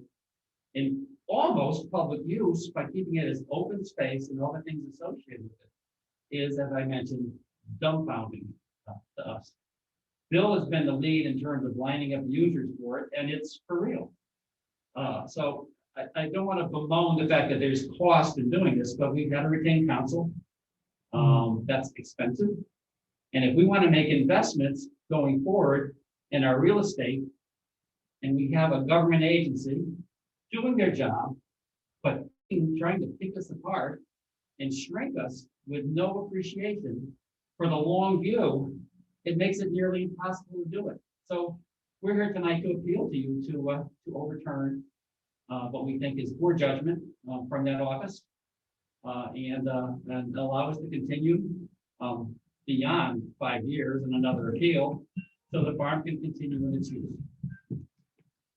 Speaker 13: in almost public use by keeping it as open space and all the things associated with it is, as I mentioned, dumbfounding to us. Bill has been the lead in terms of lining up users for it, and it's for real. So I don't want to bemoan the fact that there's cost in doing this, but we've got to retain counsel. That's expensive. And if we want to make investments going forward in our real estate, and we have a government agency doing their job, but trying to pick us apart and shrink us with no appreciation for the long view, it makes it nearly impossible to do it. So we're here tonight to appeal to you to overturn what we think is poor judgment from that office and allow us to continue beyond 5 years and another appeal so the farm can continue in its use.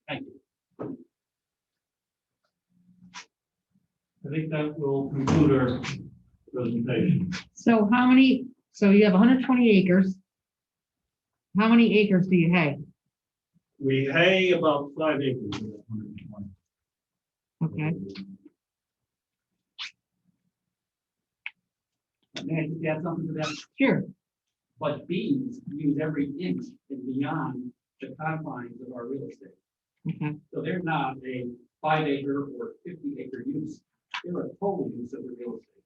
Speaker 13: Thank you.
Speaker 12: I think that will conclude our presentation.
Speaker 2: So how many, so you have 120 acres. How many acres do you have?
Speaker 12: We hay about 5 acres. Of that 120.
Speaker 2: Okay.
Speaker 13: May I just add something to that?
Speaker 2: Sure.
Speaker 13: But bees use every inch and beyond the confines of our real estate.
Speaker 2: Okay.
Speaker 13: So they're not a 5 acre or 50 acre use. They're a total use of the real estate.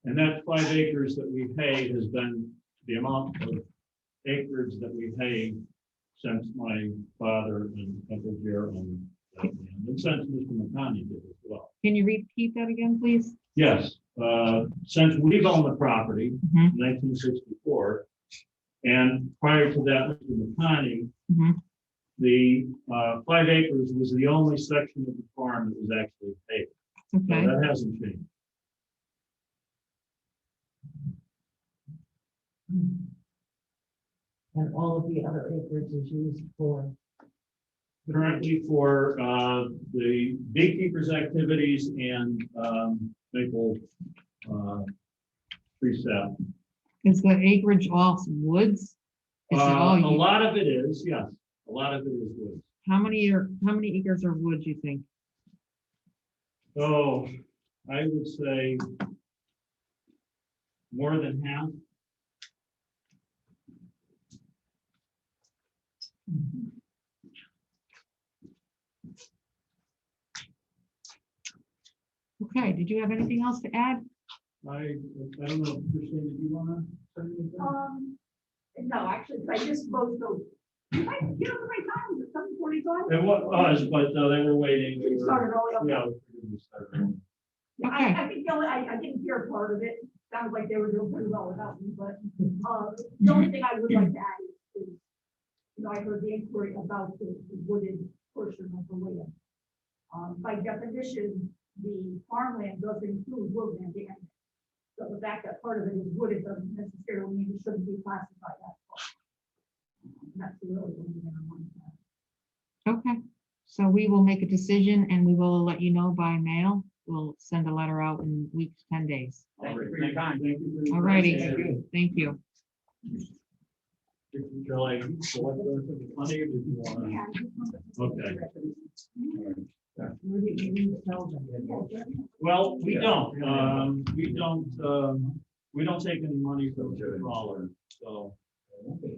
Speaker 12: And that 5 acres that we've hay has been the amount of acreage that we've hay since my father and Uncle Jerry owned that land, and since Mr. McConney did as well.
Speaker 2: Can you repeat that again, please?
Speaker 12: Yes, since we've owned the property,
Speaker 2: Mhm.
Speaker 12: 1964, and prior to that, Mr. McConney,
Speaker 2: Mhm.
Speaker 12: the 5 acres was the only section of the farm that was actually hay. So
Speaker 2: Okay.
Speaker 12: that hasn't changed.
Speaker 5: And all of the other acreage is used for,
Speaker 12: Currently for the beekeepers' activities and maple tree sap.
Speaker 2: Is the acreage all woods? Is it all
Speaker 12: A
Speaker 2: you-
Speaker 12: lot of it is, yes, a lot of it is wood.
Speaker 2: How many acres are wood, you think?
Speaker 12: So I would say more than half.
Speaker 2: Okay, did you have anything else to add?
Speaker 12: I don't know, Christine, did you wanna say anything?
Speaker 11: No, actually, I just both those. Get up to my time, it's 7:45.
Speaker 12: It was, but they were waiting.
Speaker 11: You started early, okay.
Speaker 12: Yeah. we started.
Speaker 11: Yeah,
Speaker 2: Okay.
Speaker 11: I think the only, I didn't hear part of it, sounds like they were doing pretty well without me, but, the only thing I would like to add is, I heard the inquiry about the wooded portion of the land. By definition, the farmland does include woodland and so the fact that part of it is wooded doesn't necessarily mean it shouldn't be classified as farm. That's really the only thing I wanted to add.
Speaker 2: Okay, so we will make a decision and we will let you know by mail. We'll send a letter out in weeks, 10 days.
Speaker 13: Thank you for your time.
Speaker 12: Thank you for your
Speaker 2: All righty,
Speaker 12: time.
Speaker 2: thank you.
Speaker 12: Shall I select the money or did you wanna? Okay. Well, we don't, we don't take any money from the trawler, so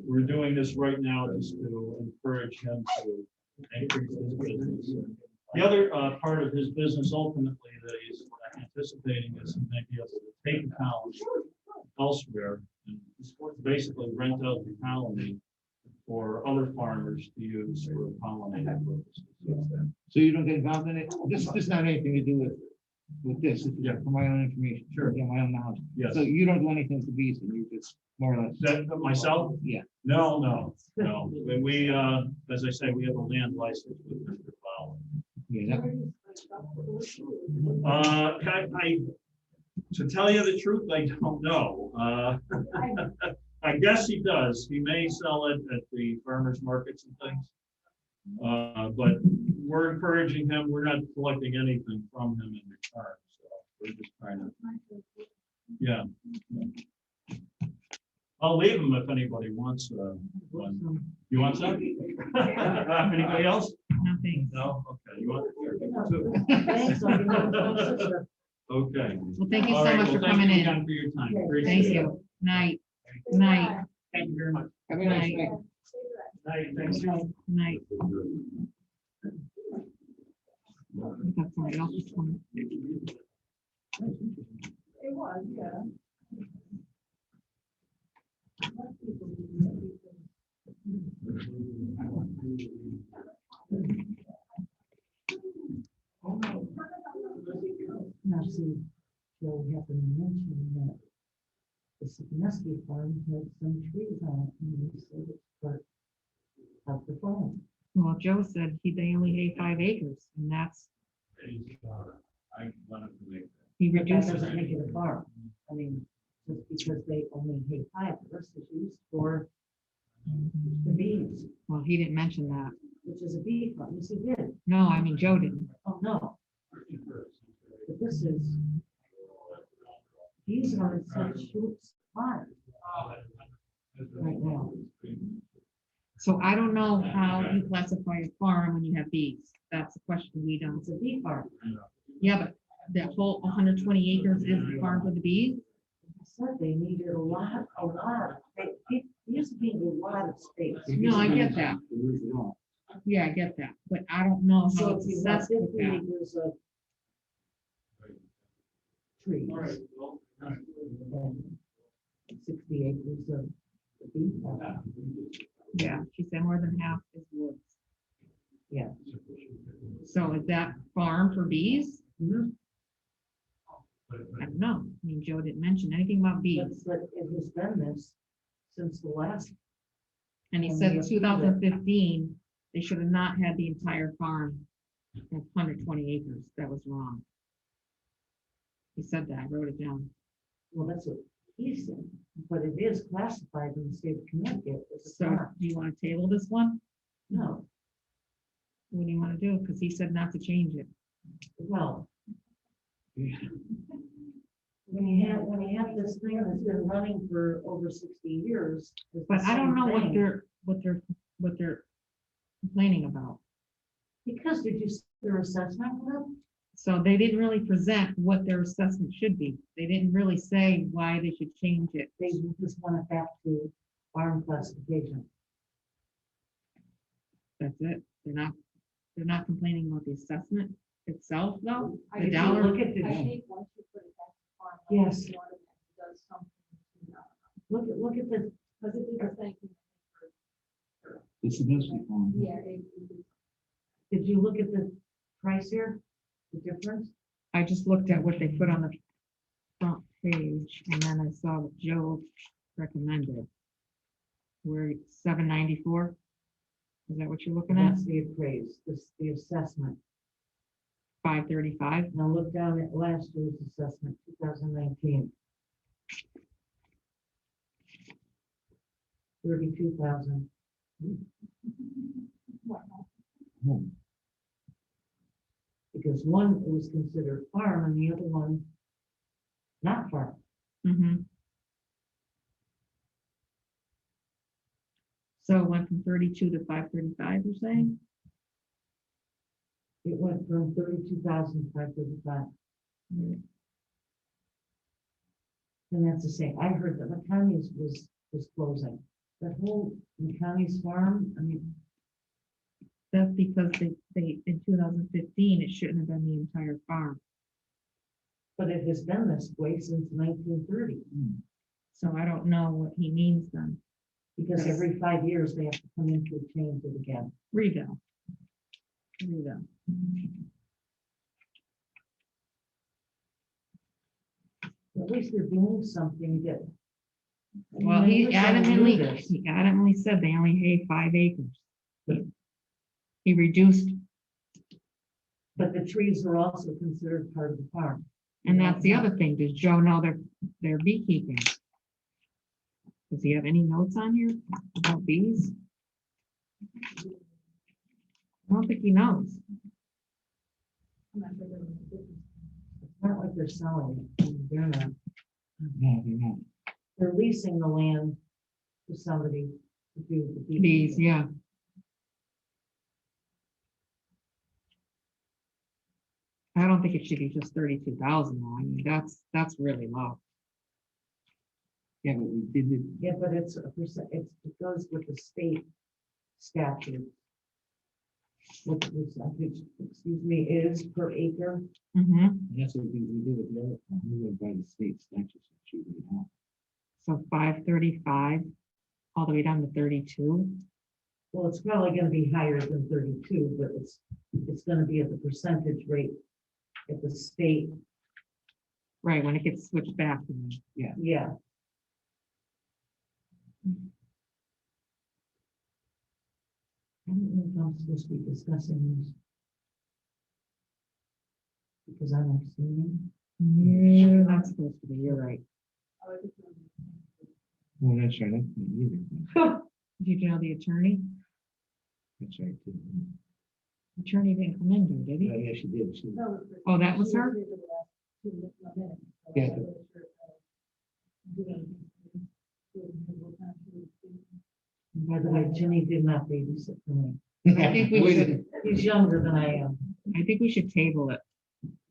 Speaker 12: we're doing this right now just to encourage him to increase his business. The other part of his business ultimately that he's anticipating is he may be able to take the colony elsewhere and basically rent out the colony for other farmers to use for pollinating purposes.
Speaker 8: So you don't get involved in it? This is not anything to do with this, it's just for my own information.
Speaker 12: Sure.
Speaker 8: Yeah, my own knowledge.
Speaker 12: Yes.
Speaker 8: So you don't do anything to bees, and you just more or less.
Speaker 12: That myself?
Speaker 8: Yeah.
Speaker 12: No. When we, as I say, we have a land license with Mr. Fowler.
Speaker 8: Yeah, that-
Speaker 12: To tell you the truth, I don't know. I guess he does. He may sell it at the farmers markets and things. But we're encouraging him. We're not collecting anything from him in return. So we're just trying to, yeah. I'll leave him if anybody wants one. You want some? Anybody else?
Speaker 2: Nothing.
Speaker 12: No? Okay. You want?
Speaker 5: Thanks, I'll give it to my sister.
Speaker 12: Okay.
Speaker 2: Well, thank you
Speaker 12: All
Speaker 2: so
Speaker 12: right,
Speaker 2: much
Speaker 12: well,
Speaker 2: for
Speaker 12: thank
Speaker 2: coming
Speaker 12: you
Speaker 2: in.
Speaker 12: again for your time.
Speaker 5: Okay,
Speaker 12: Appreciate
Speaker 2: Thank
Speaker 12: it.
Speaker 2: you. Night. Night.
Speaker 12: Thank you very much.
Speaker 2: Good night.
Speaker 12: Night, thanks.
Speaker 2: Night. That's somebody else's one.
Speaker 10: It was, yeah.
Speaker 5: Now, see, Joe happened to mention that the Sikoneski farm had some trees on it, and he said it's part of the farm.
Speaker 2: Well, Joe said they only hay 5 acres, and that's,
Speaker 12: I wanted to make that.
Speaker 2: he
Speaker 5: But that
Speaker 2: reduced
Speaker 5: doesn't
Speaker 2: it.
Speaker 5: make it a farm. I mean, just because they only hay 5, the rest is used for the bees,
Speaker 2: Well, he didn't mention that.
Speaker 5: which is a bee farm. Yes, he did.
Speaker 2: No, I mean, Joe didn't.
Speaker 5: Oh, no. But this is, these are in such short supply right now.
Speaker 2: So I don't know how you classify a farm when you have bees. That's a question we don't.
Speaker 5: It's a bee farm.
Speaker 2: Yeah, but that whole 120 acres is the farm for the bees?
Speaker 5: I said they needed a lot. They used to be a lot of space.
Speaker 2: No, I get that. Yeah, I get that, but I don't know how
Speaker 5: So
Speaker 2: it's
Speaker 5: if you have
Speaker 2: assessed with
Speaker 5: 50
Speaker 2: that.
Speaker 5: acres of trees. And 60 acres of the bee farm.
Speaker 2: Yeah, she said more than half is woods.
Speaker 5: Yeah.
Speaker 2: So is that farm for bees?
Speaker 5: Mhm.
Speaker 2: I don't know. I mean, Joe didn't mention anything about bees.
Speaker 5: But it has been this since the last,
Speaker 2: And he
Speaker 5: and
Speaker 2: said
Speaker 5: we
Speaker 2: in
Speaker 5: approved it.
Speaker 2: 2015, they should have not had the entire farm of 120 acres. That was wrong. He said that, I wrote it down.
Speaker 5: well, that's what he said, but it is classified in the state of Connecticut as a
Speaker 2: So
Speaker 5: farm.
Speaker 2: do you want to table this one?
Speaker 5: No,
Speaker 2: What do you want to do? Because he said not to change it.
Speaker 5: well. When you have this thing that's been running for over 60 years. it's the
Speaker 2: But I don't
Speaker 5: same
Speaker 2: know
Speaker 5: thing.
Speaker 2: what they're complaining about.
Speaker 5: Because did you see their assessment with them?
Speaker 2: So they didn't really present what their assessment should be. They didn't really say why they should change it.
Speaker 5: They just want it back to farm classification.
Speaker 2: That's it. They're not complaining about the assessment itself, though.
Speaker 10: I
Speaker 2: The
Speaker 10: did
Speaker 2: dollar,
Speaker 5: Look at
Speaker 10: I
Speaker 5: the,
Speaker 10: think once you put it back to farm.
Speaker 5: Yes.
Speaker 10: the ordinance does something to,
Speaker 5: look at the,
Speaker 10: because it is a thank you.
Speaker 8: It's the best we can.
Speaker 10: Yeah,
Speaker 5: did you look at the price here? The difference?
Speaker 2: I just looked at what they put on the front page, and then I saw what Joe recommended. We're $794. Is that what you're looking at?
Speaker 5: That's the appraised, this, the assessment.
Speaker 2: $535.
Speaker 5: Now look down at last year's assessment, 2019. 32,000. Because one was considered farm and the other one not farm.
Speaker 2: Mm-hmm. So it went from 32 to 535, you're saying?
Speaker 5: It went from 32,535. And that's the same. I heard that McCowney's was closing. That whole McCowney's farm, I mean,
Speaker 2: That's because they, in 2015, it shouldn't have been the entire farm.
Speaker 5: but it has been this way since 1930.
Speaker 2: So I don't know what he means then.
Speaker 5: Because every 5 years they have to come in to change it again.
Speaker 2: Revale. Revale.
Speaker 5: At least they're doing something that. I mean,
Speaker 2: Well,
Speaker 5: I
Speaker 2: he
Speaker 5: wish I knew
Speaker 2: adamantly,
Speaker 5: this.
Speaker 2: he adamantly said they only hay 5 acres. He reduced,
Speaker 5: But the trees are also considered part of the farm.
Speaker 2: And that's the other thing. Does Joe know they're beekeeping? Does he have any notes on here about bees? I don't think he knows.
Speaker 10: I'm not sure there was a difference.
Speaker 5: It's not like they're selling it. They're not.
Speaker 8: No, they're not.
Speaker 5: They're leasing the land to somebody to do the
Speaker 2: Bees,
Speaker 5: beekeeping.
Speaker 2: yeah. I don't think it should be just 32,000 though. I mean, that's really low.
Speaker 8: Yeah, but we did it.
Speaker 5: Yeah, but it's a percent, it goes with the state statute. What the percentage, excuse me, is per acre.
Speaker 2: Mm-hmm.
Speaker 8: That's what we did with the other, we went by the state statute. So she would have.
Speaker 2: So 535, all the way down to 32.
Speaker 5: Well, it's probably gonna be higher than 32, but it's gonna be at the percentage rate at the state,
Speaker 2: Right, when it gets switched back to me.
Speaker 5: yeah. I don't know if I'm supposed to be discussing this. Because I'm abstaining.
Speaker 2: You're not supposed to be, you're right.
Speaker 8: Well, that's right. That's me either.
Speaker 2: Did you know the attorney?
Speaker 8: That's right. Too.
Speaker 2: Attorney didn't come in, did
Speaker 8: Yeah,
Speaker 2: he?
Speaker 8: yeah, she did. She,
Speaker 2: Oh, that was her?
Speaker 8: Yeah.
Speaker 5: By the way, Jenny did not babysit for me.
Speaker 2: I think we should,
Speaker 5: He's younger than I am.
Speaker 2: I think we should table it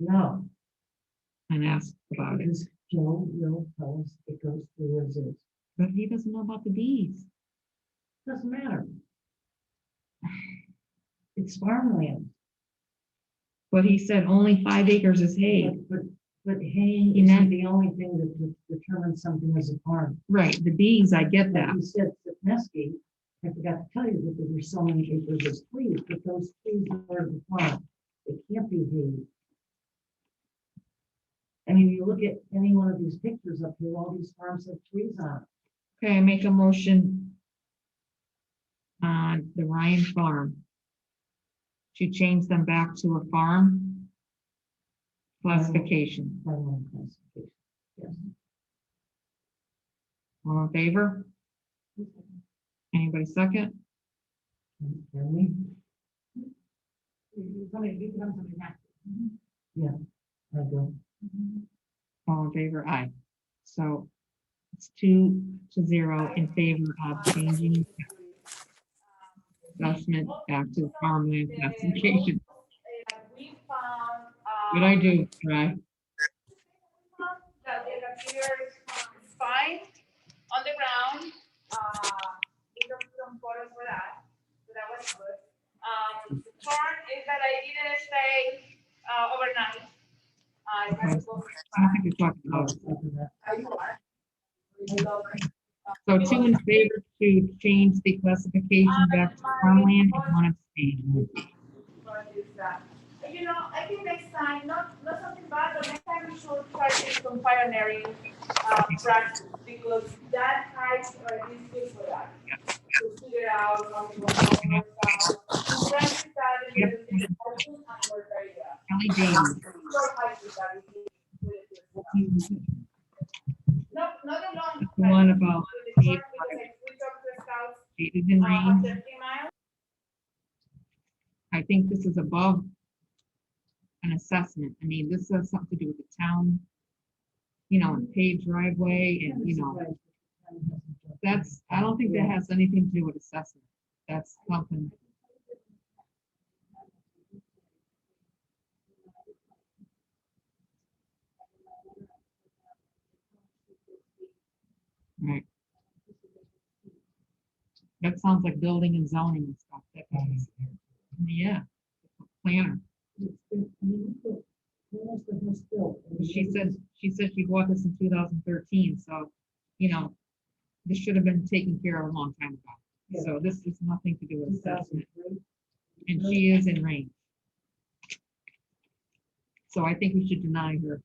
Speaker 5: No,
Speaker 2: and ask about it.
Speaker 5: because Joe will tell us it goes through as is.
Speaker 2: But he doesn't know about the bees.
Speaker 5: Doesn't matter. It's farmland.
Speaker 2: But he said only 5 acres is hay.
Speaker 5: But haying
Speaker 2: And that-
Speaker 5: isn't the only thing that determines something as a farm.
Speaker 2: Right, the bees, I get
Speaker 5: Like
Speaker 2: that.
Speaker 5: you said, Sipneski, I forgot to tell you that there were so many acres of trees, but those trees are part of the farm. They can't be hay. I mean, you look at any one of these pictures up here, all these farms have trees on it.
Speaker 2: Okay, I make a motion on the Ryan Farm to change them back to a farm classification.
Speaker 5: Farmland classification. Yes.
Speaker 2: All in favor? Anybody second?
Speaker 5: Can we? Yeah, I do.
Speaker 2: All in favor? Aye. So it's 2-0 in favor of changing assessment back to farmland classification. What I do, right?
Speaker 14: That it appears fine on the ground. We took some photos for that, so that was good. The part is that I didn't stay overnight. I had to go.
Speaker 2: I don't think we're talking about it.
Speaker 14: You are.
Speaker 2: So 2 in favor to change the classification back to farmland and 1 abstain.
Speaker 14: You know, I think next time, not something bad, but next time we should try to do some pioneering practice, because that height is good for that. To figure out how to work out, practice that in
Speaker 2: Yep.
Speaker 14: the discussion and work area.
Speaker 2: Kelly Davis.
Speaker 14: Short hikes that we do. Not a long.
Speaker 2: The one about
Speaker 14: hike,
Speaker 2: paved
Speaker 14: because we talked to the scouts,
Speaker 2: shaded in rain.
Speaker 14: after 3 miles.
Speaker 2: I think this is above an assessment. I mean, this has something to do with the town, you know, and paved driveway and, you know, that's, I don't think that has anything to do with assessment. That's something. Right. That sounds like building and zoning and stuff. That does. Yeah, planner. She said she bought this in 2013, so, you know, this should have been taken care of a long time ago. So this is nothing to do with assessment. And she is in range. So I think we should deny her.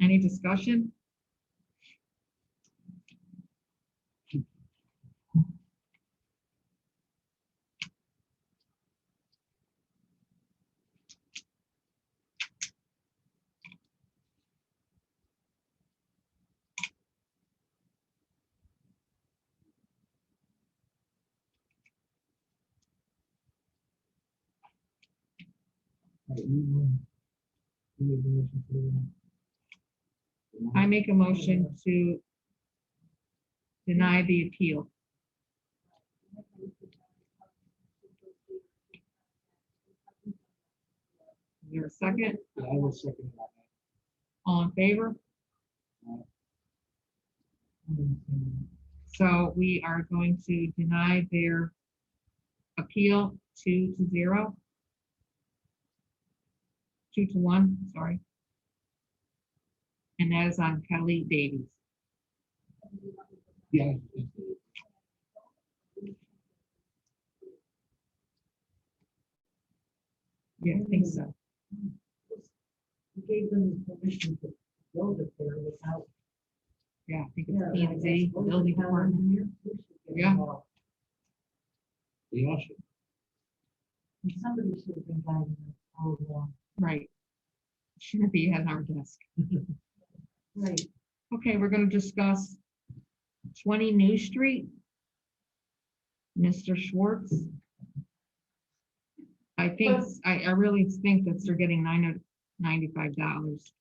Speaker 2: Any discussion? I make a motion to deny the appeal. Is there a second?
Speaker 8: I will second that.
Speaker 2: All in favor? So we are going to deny their appeal 2-0. 2-1, sorry. And that is on Kelly Davies.
Speaker 8: Yeah.
Speaker 2: Yeah, I think so.
Speaker 5: We gave them permission to build it there without.
Speaker 2: Yeah, I think it's P and Z, building department. Yeah.
Speaker 8: The usher.
Speaker 5: Somebody should have been guiding them all along.
Speaker 2: Right. Shouldn't be at our desk.
Speaker 5: Right.
Speaker 2: Okay, we're gonna discuss 20 New Street. Mr. Schwartz. I think, I really think that they're getting $995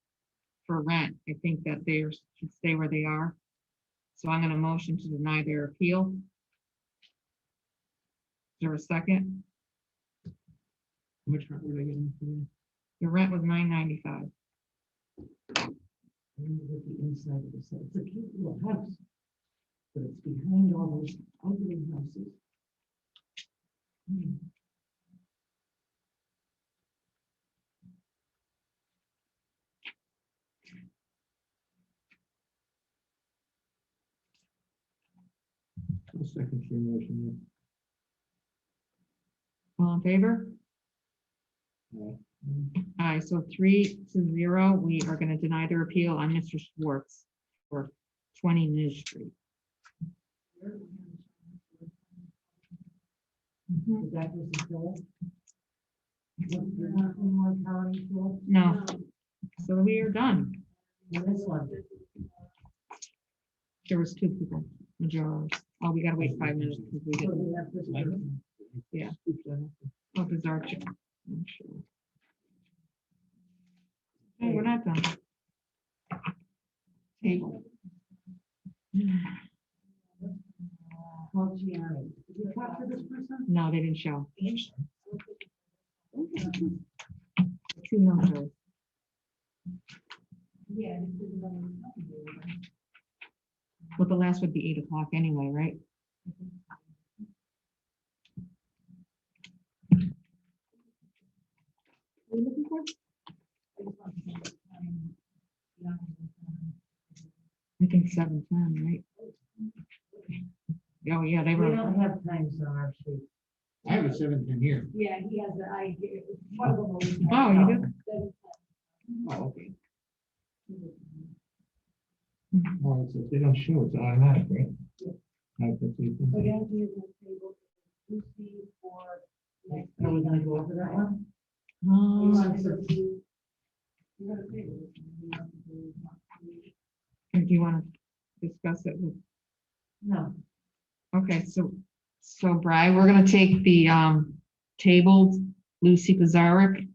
Speaker 2: for rent. I think that they should stay where they are. So I'm gonna motion to deny their appeal. Is there a second?
Speaker 8: How much rent were they getting for you?
Speaker 2: The rent was $995.
Speaker 5: With the inside of the set. It's a cute little house. But it's behind all those ugly houses.
Speaker 8: I'll second your motion.
Speaker 2: All in favor?
Speaker 8: Yeah.
Speaker 2: Aye, so 3-0, we are gonna deny their appeal on Mr. Schwartz for 20 New Street.
Speaker 5: That was the goal. You're not in one county, Phil?
Speaker 2: No, so we are done.
Speaker 5: This one.
Speaker 2: There was 2 people, majority. Oh, we gotta wait 5 minutes because we
Speaker 5: So
Speaker 2: didn't.
Speaker 5: we have this one.
Speaker 2: Yeah. Oh, there's Archie. I'm sure. Hey, we're not done. Table.
Speaker 5: Well, Gianni, did you talk to this person?
Speaker 2: No, they didn't show. 2 numbers.
Speaker 10: Yeah.
Speaker 2: Well, the last would be 8 o'clock anyway, right? What are you looking for? I think 7:10, right? Oh, yeah, they
Speaker 5: We
Speaker 2: were.
Speaker 5: don't have times on our sheet.
Speaker 8: I have a 710 here.
Speaker 10: Yeah, he has the idea. One of them always has
Speaker 2: Oh, you do?
Speaker 8: Oh, okay. Oh, so if they don't show, it's automatic, right? I can see.
Speaker 10: So the idea is that table Lucy for next.
Speaker 5: Are we gonna go over that one?
Speaker 10: You want to
Speaker 2: Do
Speaker 10: do- you're gonna table this, and you want to do-
Speaker 2: you want to discuss it with?
Speaker 5: No.
Speaker 2: Okay, so Bri, we're gonna take the tabled Lucy Pizarnik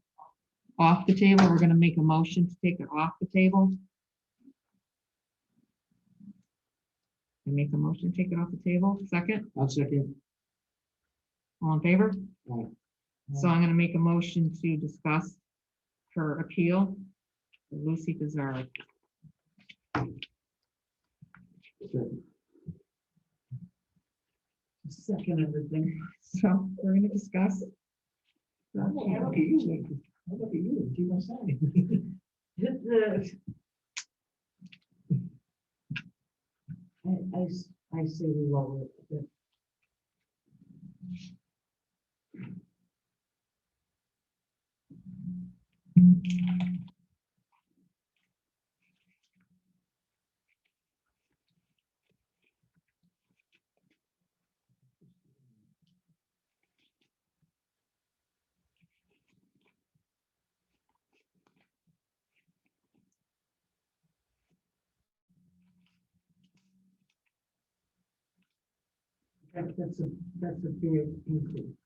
Speaker 2: off the table. We're gonna make a motion to take it off the table. I make a motion to take it off the table. Second,
Speaker 8: I'll second.
Speaker 2: all in favor?
Speaker 8: Aye.
Speaker 2: So I'm gonna make a motion to discuss her appeal, for Lucy Pizarnik.
Speaker 5: Second everything.
Speaker 2: So we're gonna discuss.
Speaker 8: Look at you. Look at you. Keep on signing.
Speaker 5: I say we lower it a bit.
Speaker 9: That's a big increase.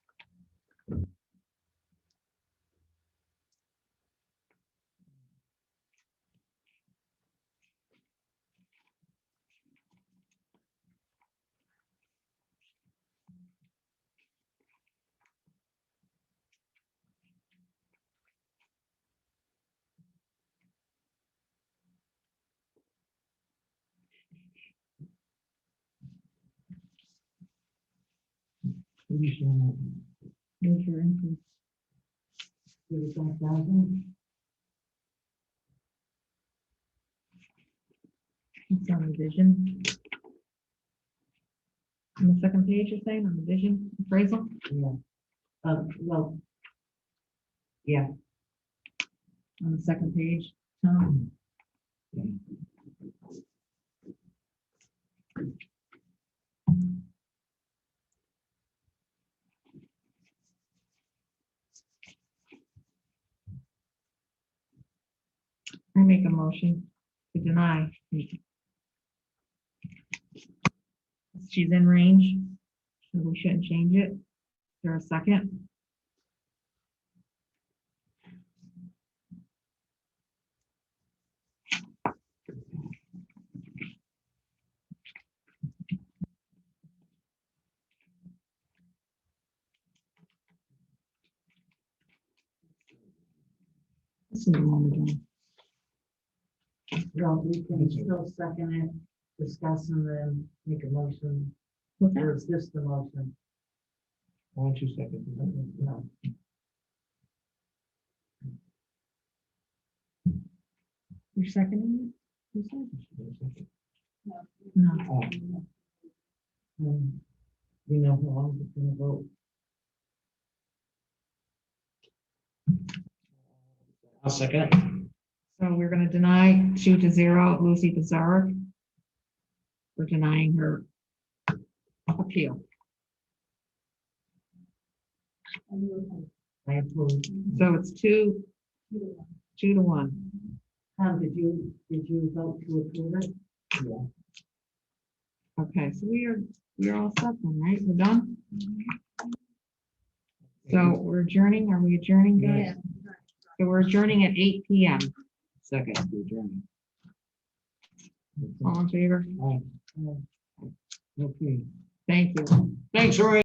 Speaker 9: Here's your increase. 35,000.
Speaker 2: It's on the vision. On the second page, you're saying, on the vision appraisal?
Speaker 9: Yeah. Well. Yeah.
Speaker 2: On the second page, Tom? I make a motion to deny. She's in range, so we shouldn't change it. Is there a second? This is the one again.
Speaker 9: Well, we can still second it, discuss and then make a motion.
Speaker 2: What's that?
Speaker 9: Or is this the motion?
Speaker 8: Why don't you second?
Speaker 9: No.
Speaker 2: You're seconding it? You said? No.
Speaker 9: You know who else is gonna vote?
Speaker 8: I'll second.
Speaker 2: So we're gonna deny 2-0 Lucy Pizarro. We're denying her appeal.
Speaker 9: I approve.
Speaker 2: So it's 2-1.
Speaker 9: Tom, did you vote to approve it? Yeah.
Speaker 2: Okay, so we're all set then, right? We're done? So we're adjourning. Are we adjourning, guys? So we're adjourning at 8 PM.
Speaker 8: Second, adjourned.
Speaker 2: All in favor?
Speaker 8: Okay.
Speaker 2: Thank you.
Speaker 8: Thanks, Roy.